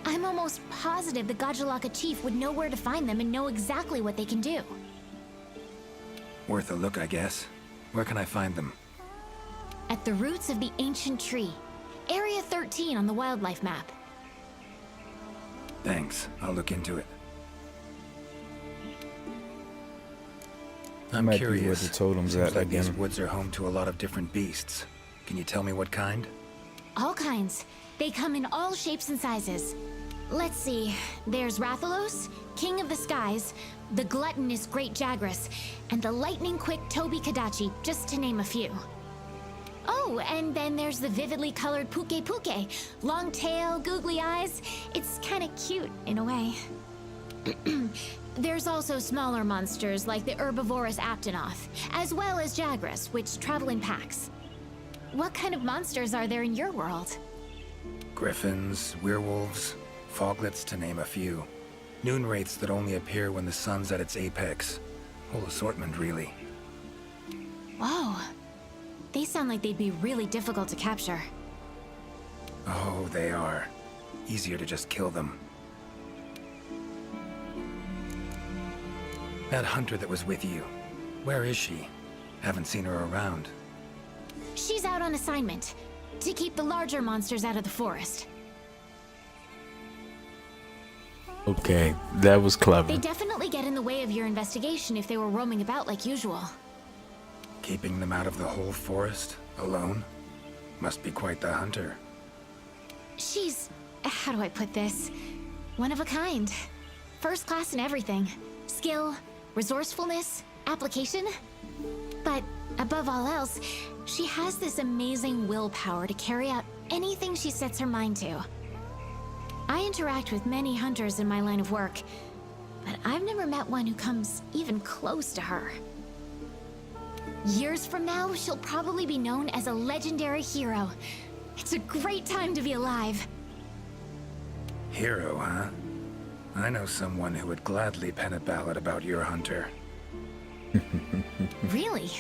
I'm almost positive the Gajalaka chief would know where to find them and know exactly what they can do. Worth a look, I guess. Where can I find them? At the roots of the ancient tree, Area 13 on the wildlife map. Thanks. I'll look into it. Might be where the totem's Seems at like these again. woods are home to a lot of different beasts. Can you tell me what kind? All kinds. They come in all shapes and sizes. Let's see. There's Rathalos, King of the Skies, the gluttonous Great Jagras, and the lightning-quick Toby Kadachi, just to name a few. Oh, and then there's the vividly colored Puke Puke. Long tail, googly eyes. It's kinda cute, in a way. There's also smaller monsters like the herbivorous Aptonoth, as well as Jagras, which travel in packs. What kind of monsters are there in your world? Griffins, werewolves, foglets, to name a few. Noon wraiths that only appear when the sun's at its apex. Whole assortment, really. Whoa. They sound like they'd be really difficult to capture. Oh, they are. Easier to just kill them. That hunter that was with you, where is she? Haven't seen her around. She's out on assignment to keep the larger monsters out of the forest. Okay, that was clever. They definitely get in the way of your investigation if they were roaming about like usual. Keeping them out of the whole forest, alone? Must be quite the hunter. She's... how do I put this? One of a kind. First class in everything. Skill, resourcefulness, application. But above all else, she has this amazing willpower to carry out anything she sets her mind to. I interact with many hunters in my line of work, but I've never met one who comes even close to her. Years from now, she'll probably be known as a legendary hero. It's a great time to be alive. Hero, huh? I know someone who would gladly pen a ballad about your hunter. Really?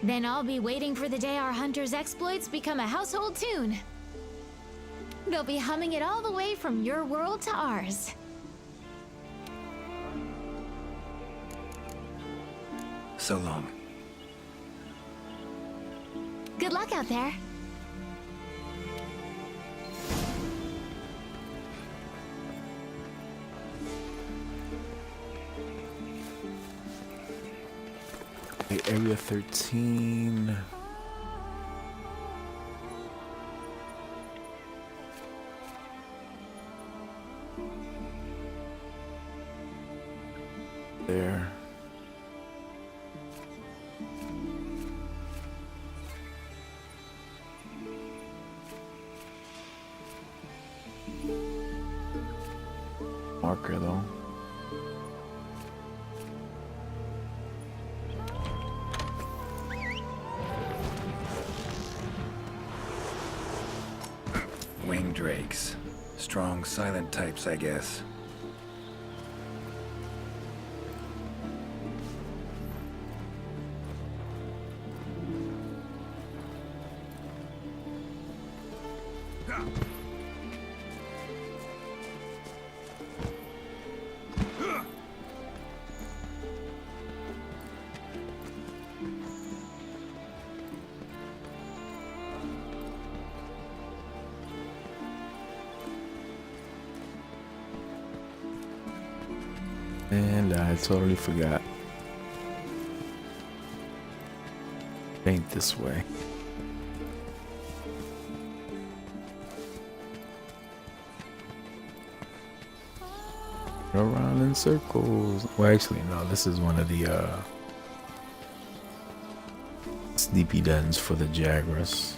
Then I'll be waiting for the day our hunter's exploits become a household tune. They'll be humming it all the way from your world to ours. So long. Good luck out there. Area 13. There. Marker though. Winged drakes. Strong, silent types, I guess. And I totally forgot. Ain't this way. Around in circles. Well, actually, no. This is one of the sleepy dens for the Jagras.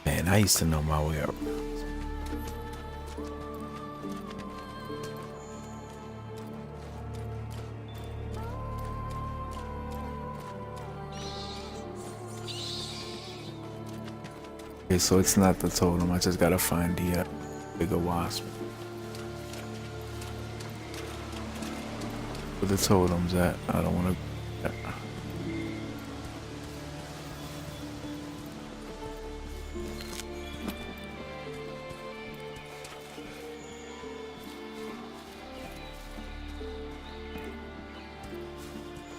Man, I used to know my way around. Okay, so it's not the totem. I just gotta find the bigger wasp. Where the totem's at? I don't want to.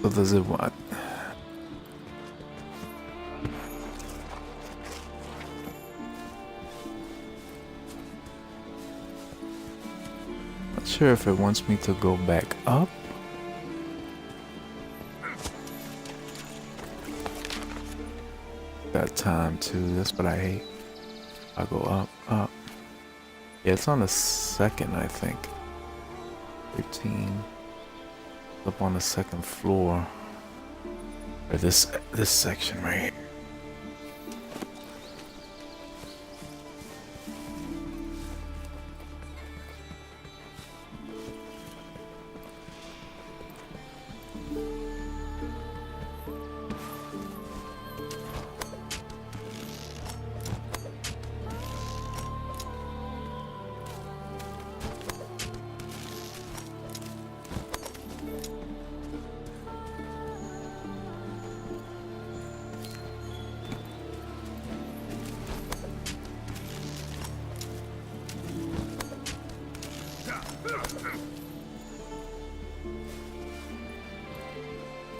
What does it want? Not sure if it wants me to go back up. Got time too. That's what I hate. I go up. Yeah, it's on the second, I think. 15. Up on the second floor. Or this section right here.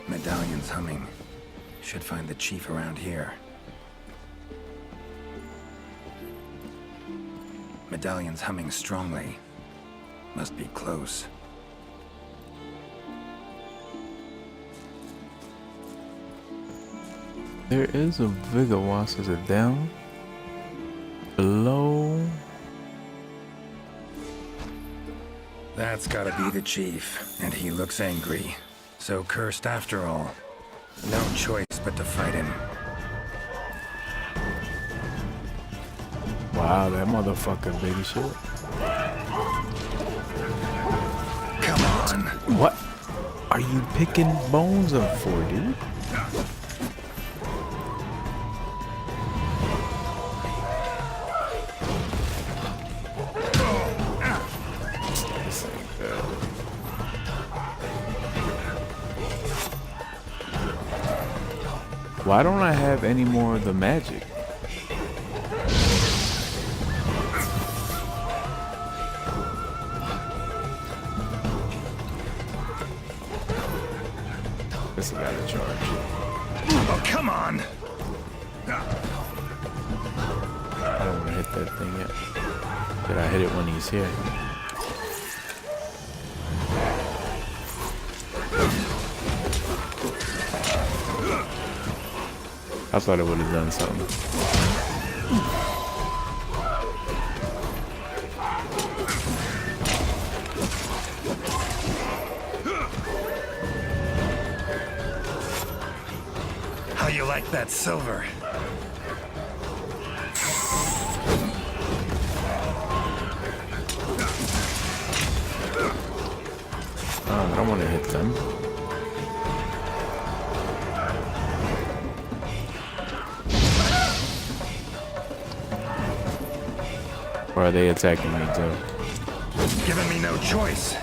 Medallion's humming. Should find the chief around here. Medallion's humming strongly. Must be close. There is a Vigor Wasp. Is it down? Below? That's gotta be the chief, and he looks angry. So cursed after all. No choice but to fight him. Wow, that motherfucker big as shit. Come on. What are you picking bones up for, dude? This ain't good. Why don't I have any more of the magic? Guess I gotta charge. Oh, come on! I don't want to hit that thing yet. Did I hit it when he's here? I thought it would have done something. How you like that silver? I don't want to hit them. Or are they attacking me too? Giving me no choice.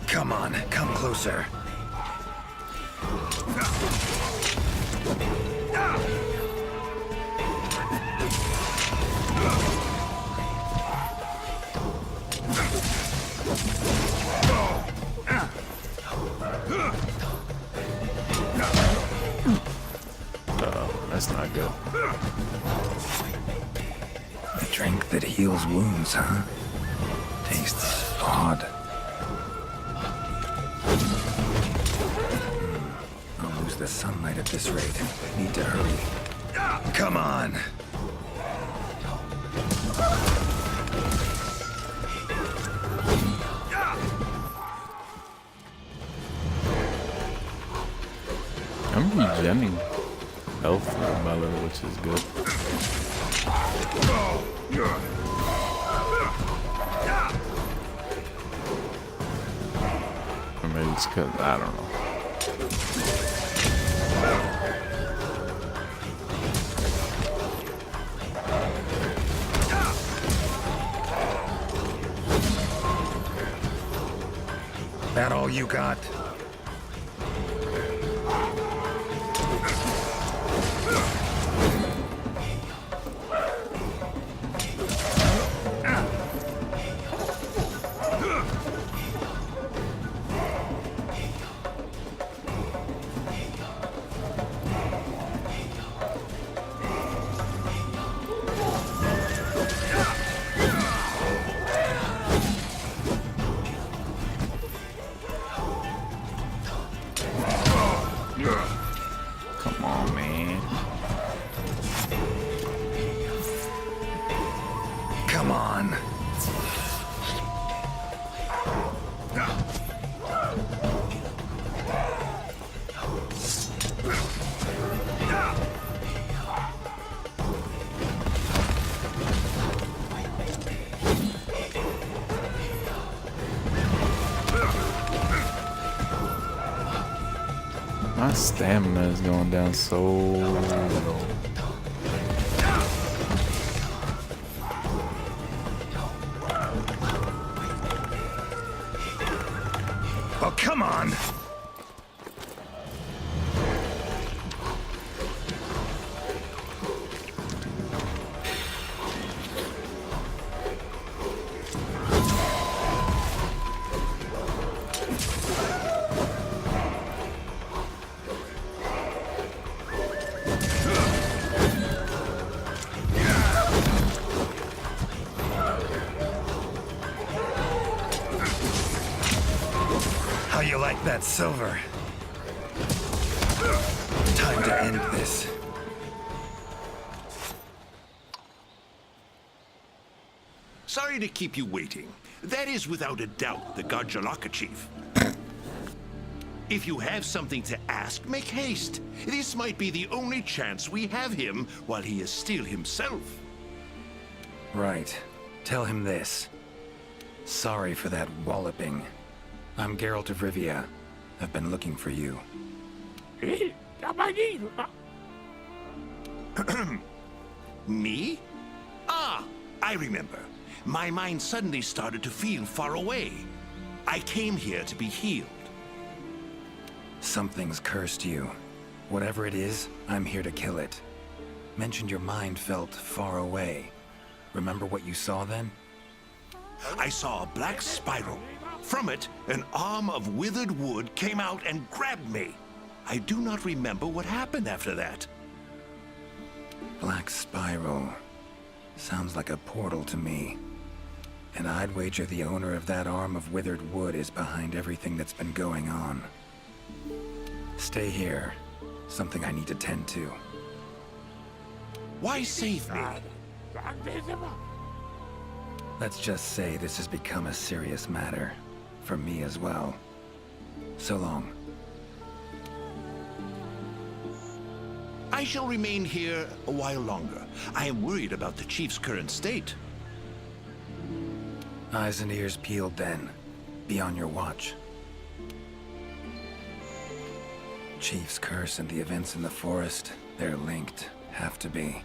Come on, come closer. That's not good. A drink that heals wounds, huh? Tastes odd. I'll lose the sunlight at this rate. Need to hurry. Come on! I'm regenning health with Mellow, which is good. Or maybe it's because, I don't know. That all you got? Come on, man. Come on. My stamina is going down so low. Oh, come on! How you like that silver? Time to end this. Sorry to keep you waiting. That is without a doubt the Garjalaka chief. If you have something to ask, make haste. This might be the only chance we have him while he is still himself. Right. Tell him this. Sorry for that walloping. I'm Geralt of Rivia. I've been looking for you. Me? Ah, I remember. My mind suddenly started to feel far away. I came here to be healed. Something's cursed you. Whatever it is, I'm here to kill it. Mentioned your mind felt far away. Remember what you saw then? I saw a black spiral. From it, an arm of withered wood came out and grabbed me. I do not remember what happened after that. Black spiral. Sounds like a portal to me. And I'd wager the owner of that arm of withered wood is behind everything that's been going on. Stay here. Something I need to tend to. Why save me? Let's just say this has become a serious matter. For me as well. So long. I shall remain here a while longer. I am worried about the chief's current state. Eyes and ears peeled then. Be on your watch. Chief's curse and the events in the forest, they're linked. Have to be.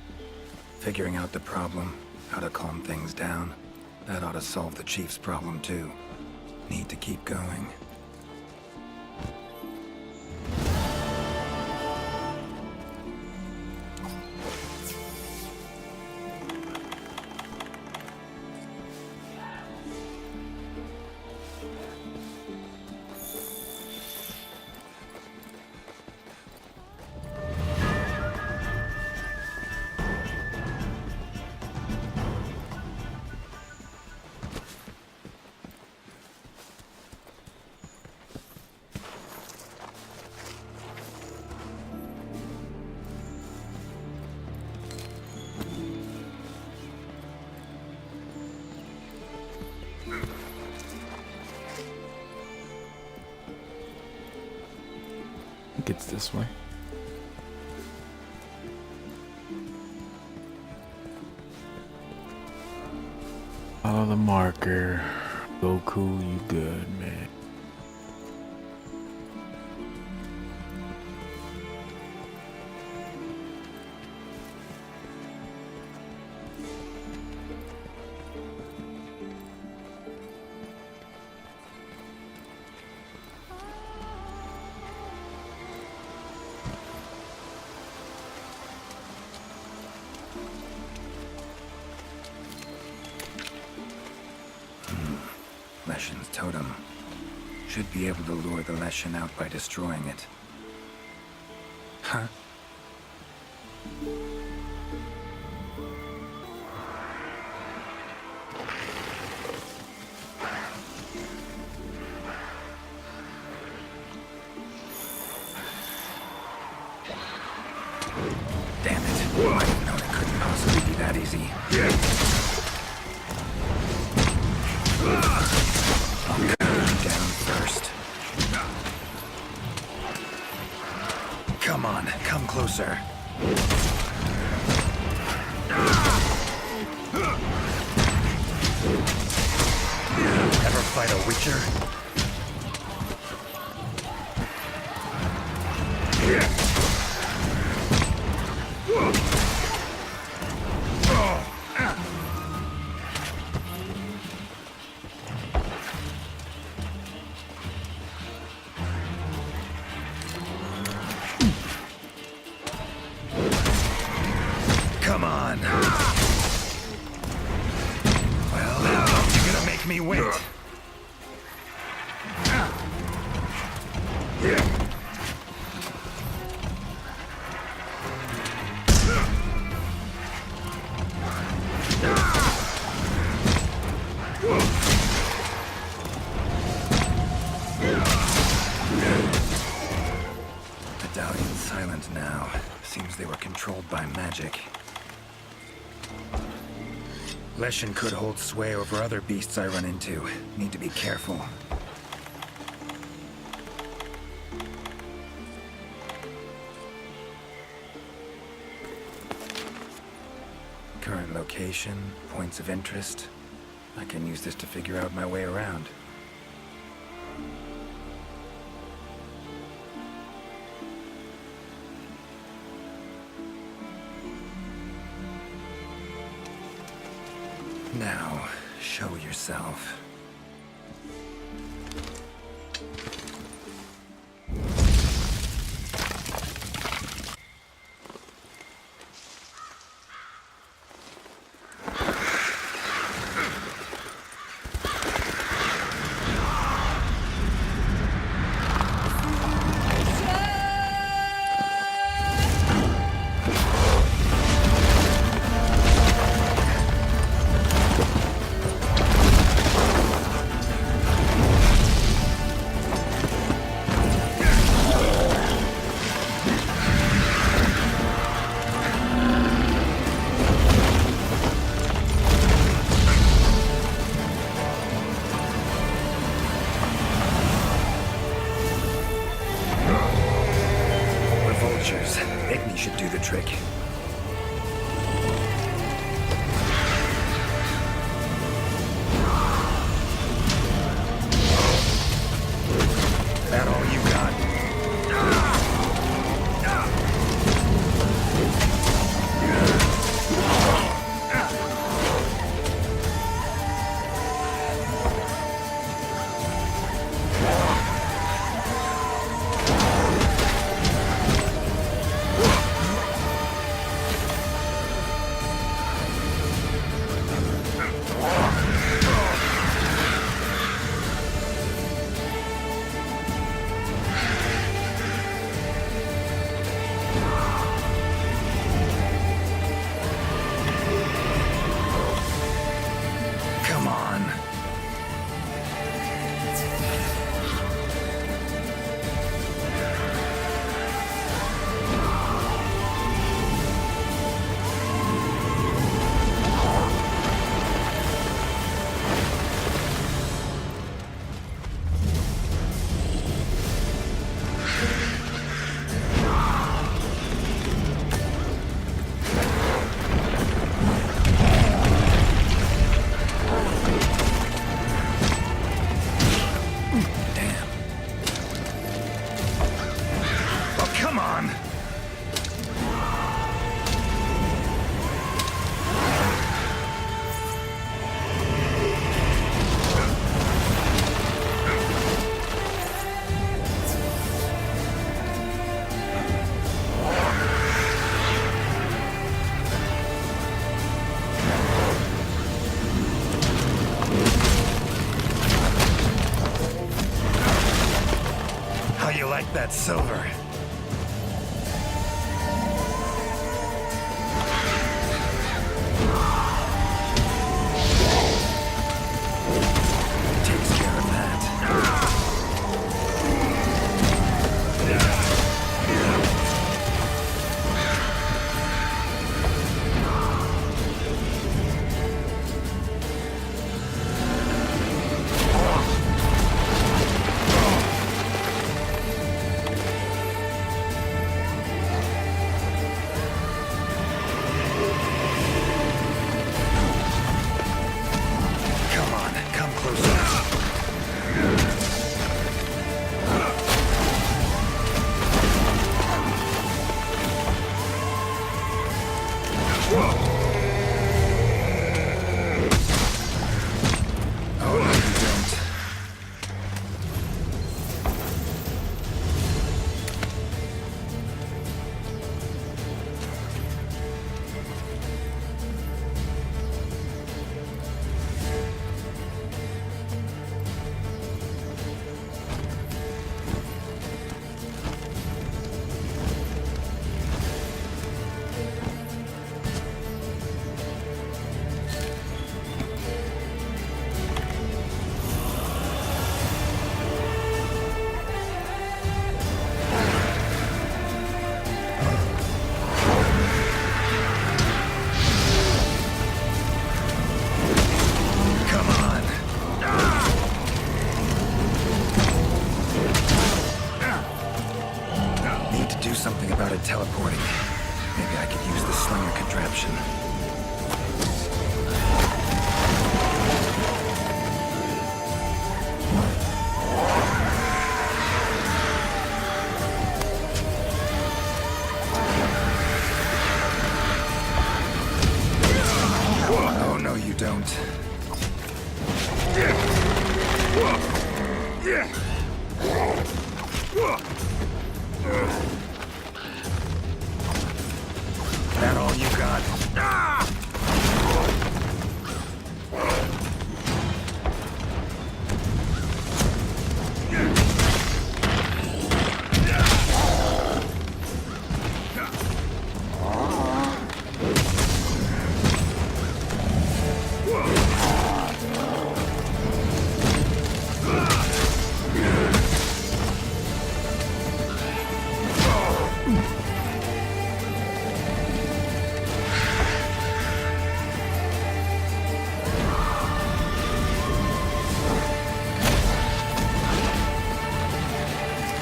Figuring out the problem, how to calm things down, that ought to solve the Chief's problem too. Need to keep going. I think it's this way. Follow the marker. Goku, you good, man. Leshen's totem. Should be able to lure the Leshen out by destroying it. Huh? Damn it. I didn't know it couldn't possibly be that easy. Down first. Come on, come closer. Ever fight a Witcher? Come on. Well, you're gonna make me wait. Medallion's silent now. Seems they were controlled by magic. Leshen could hold sway over other beasts I run into. Need to be careful. Current location, points of interest. I can use this to figure out my way around. Now, show yourself. like that silver? Takes care of that. Come on, come closer. Oh, no, you don't. Come on. Need to do something about it teleporting. Maybe I could use the slinger contraption. Oh, no, you don't. That all you got?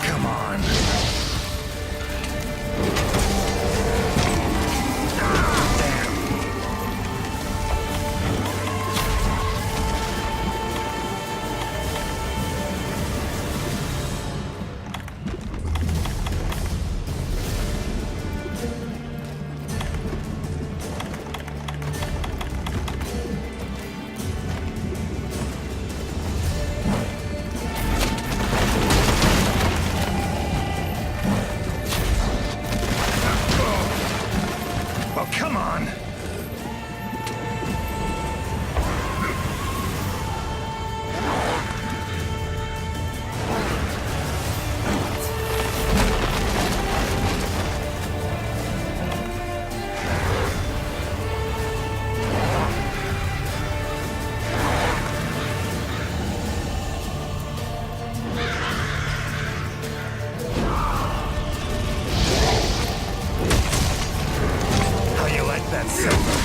Come on. Oh, come on! How you like that silver?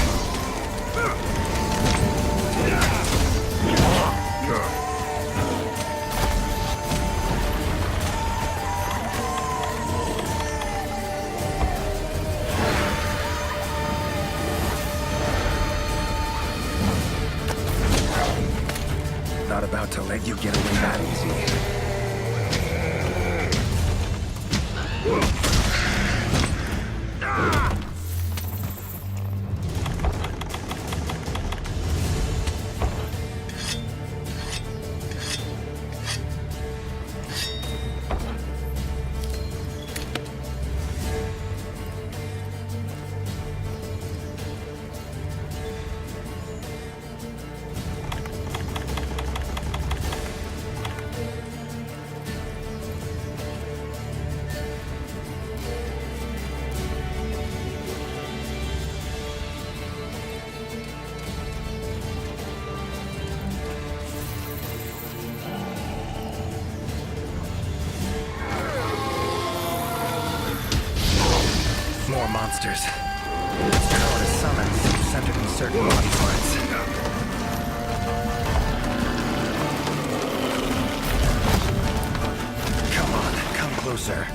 Not about to let you get away that easy. monsters. Its power to summon seems centered in certain body parts. Come on, come closer.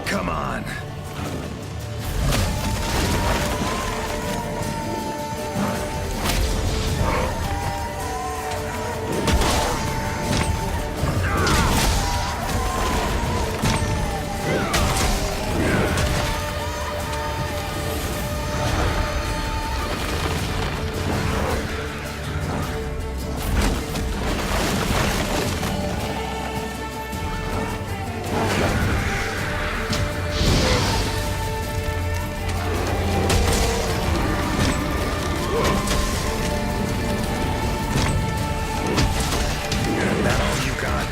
Come on. That all you got?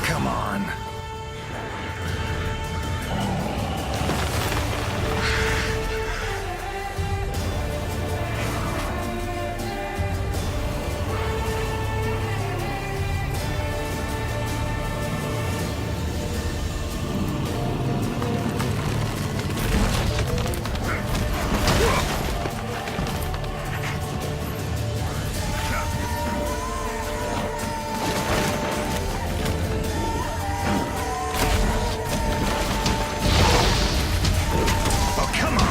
Come on. Oh, come on.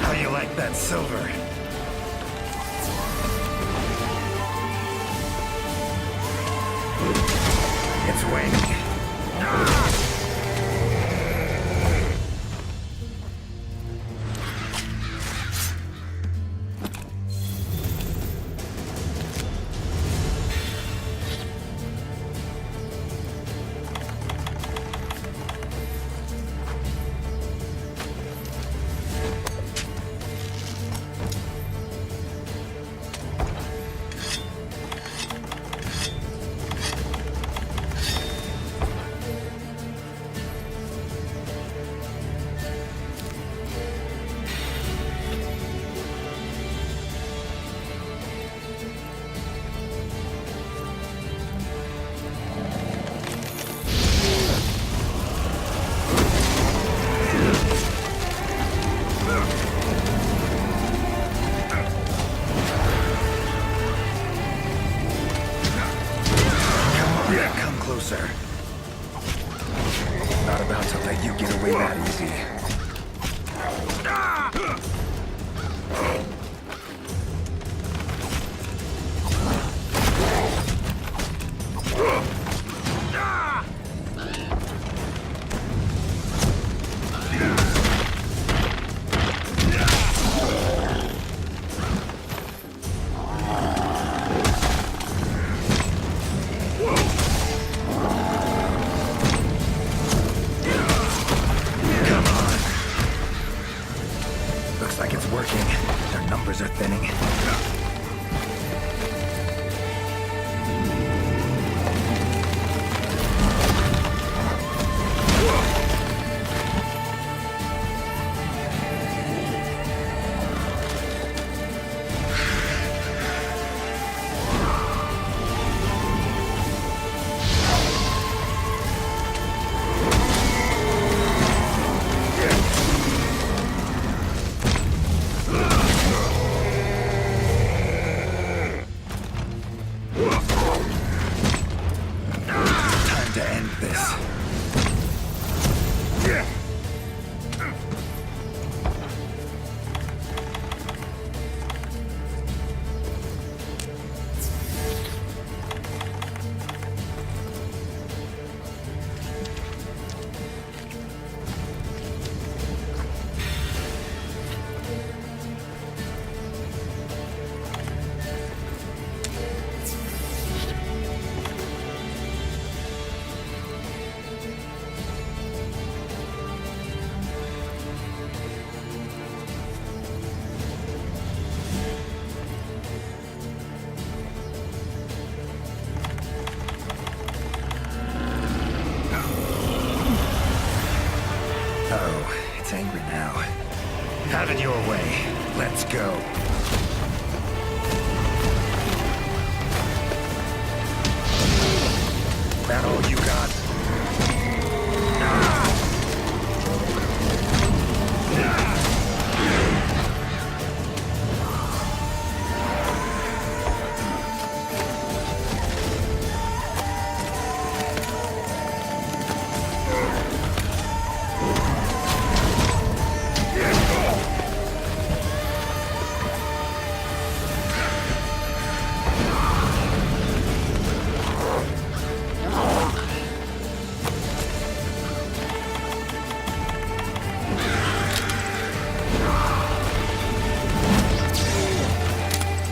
How you like that silver? It's waning. Come closer. Not about to let you get away that easy. Looks like it's working. Their numbers are thinning. Oh, it's angry now. Have it your way. Let's go. That all you got?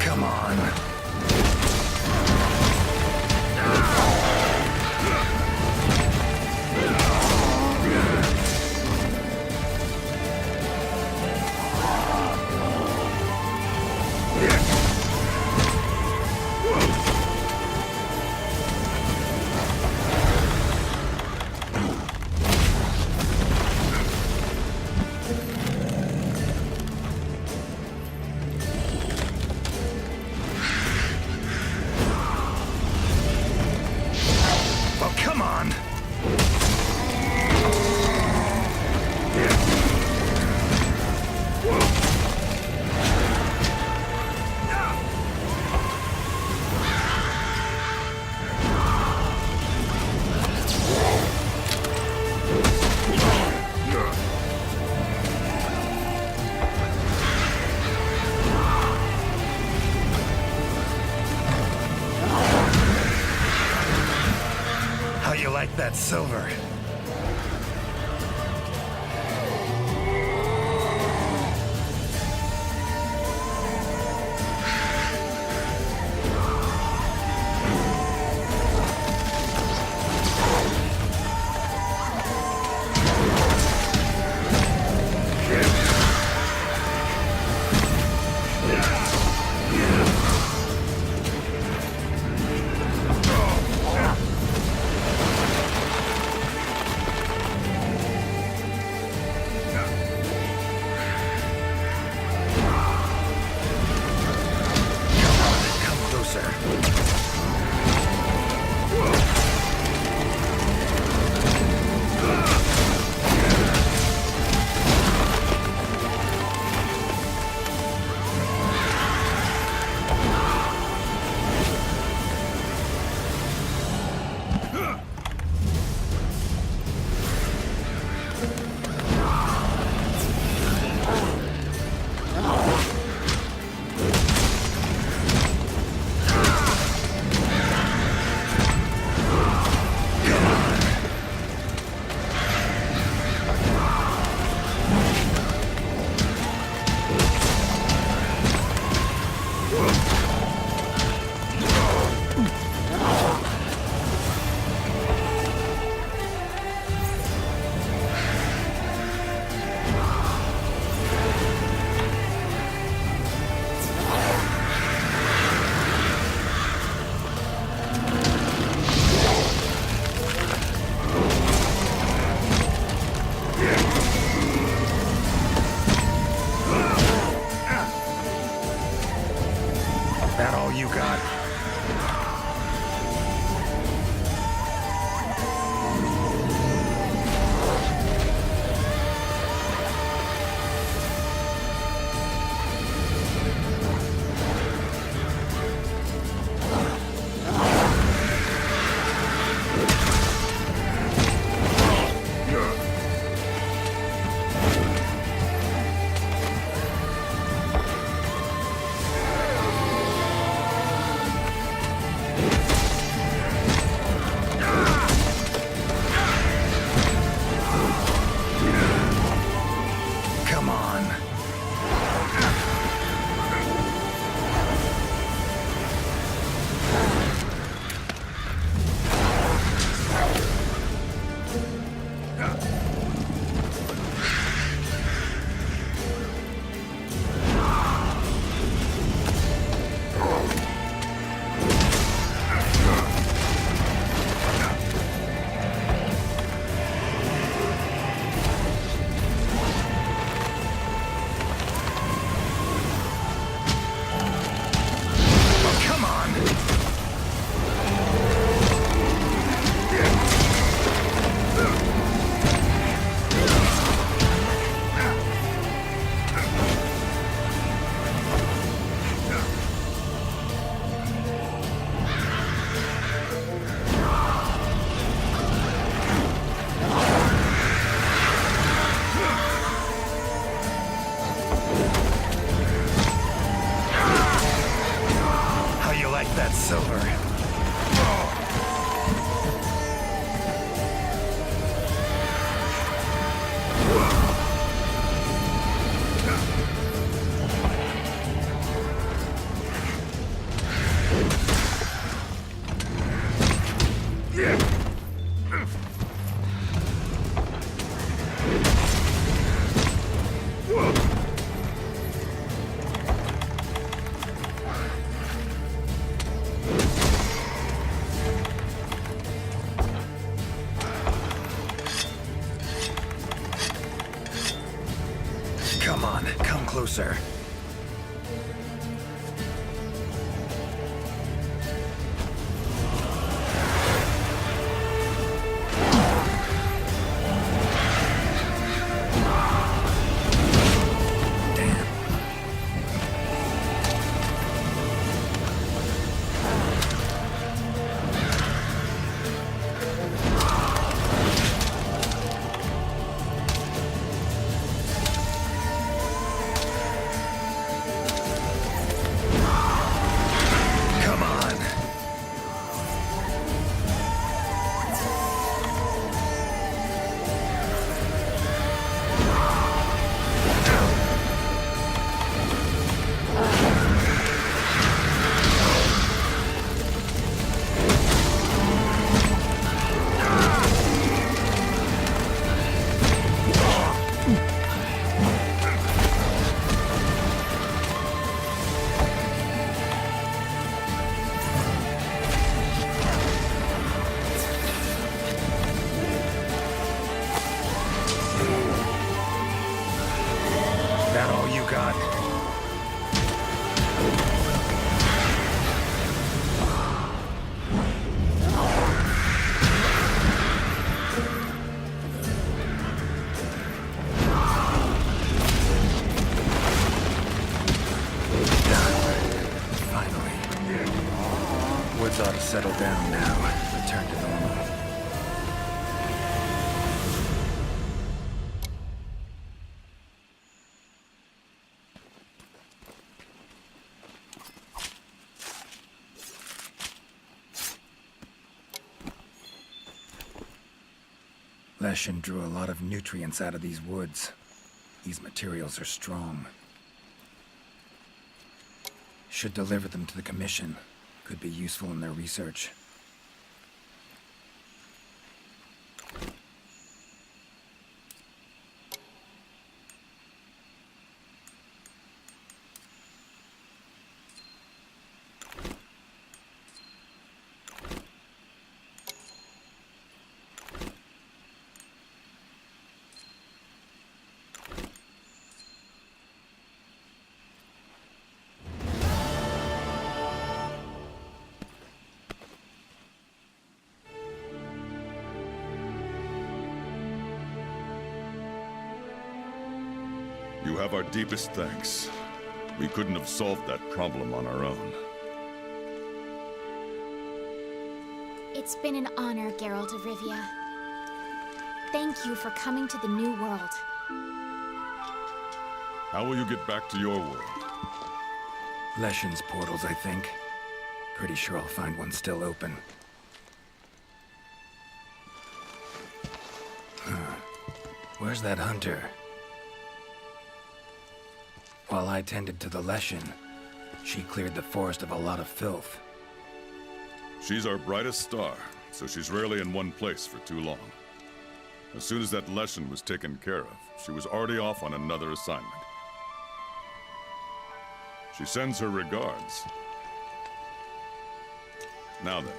Come on. Oh, come on! How you like that silver? How you like that, Silver? Come on, come closer. That all you got? Finally. Woods ought to settle down now. Return to normal. Leshen drew a lot of nutrients out of these woods. These materials are strong. Should deliver them to the Commission. Could be useful in their research. You have our deepest thanks. We couldn't have solved that problem on our own. It's been an honor, Geralt of Rivia. Thank you for coming to the New World. How will you get back to your world? Leshen's portals, I think. Pretty sure I'll find one still open. Huh. Where's that hunter? While I tended to the Leshen, she cleared the forest of a lot of filth. She's our brightest star, so she's rarely in one place for too long. As soon as that lesson was taken care of, she was already off on another assignment. She sends her regards. Now then,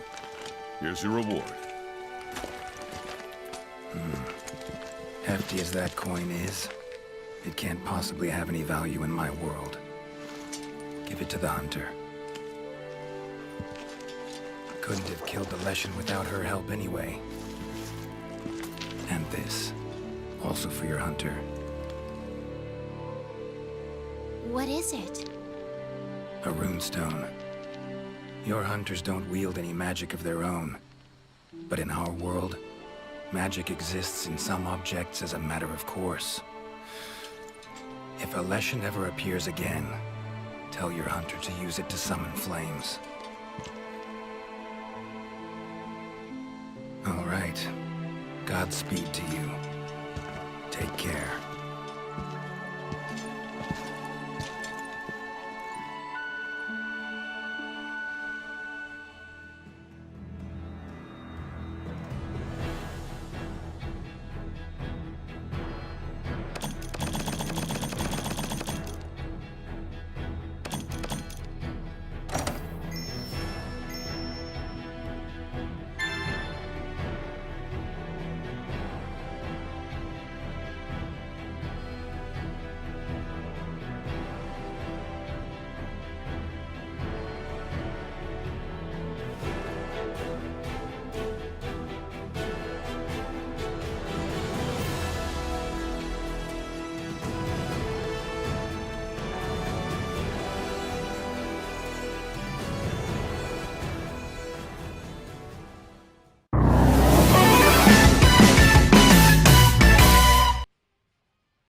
here's your reward. Hefty as that coin is, it can't possibly have any value in my world. Give it to the hunter. Couldn't have killed the Leshen without her help anyway. And this, also for your hunter. What is it? A runestone. Your hunters don't wield any magic of their own. But in our world, magic exists in some objects as a matter of course. If a Leshen ever appears again, tell your hunter to use it to summon flames. All right. Godspeed to you. Take care.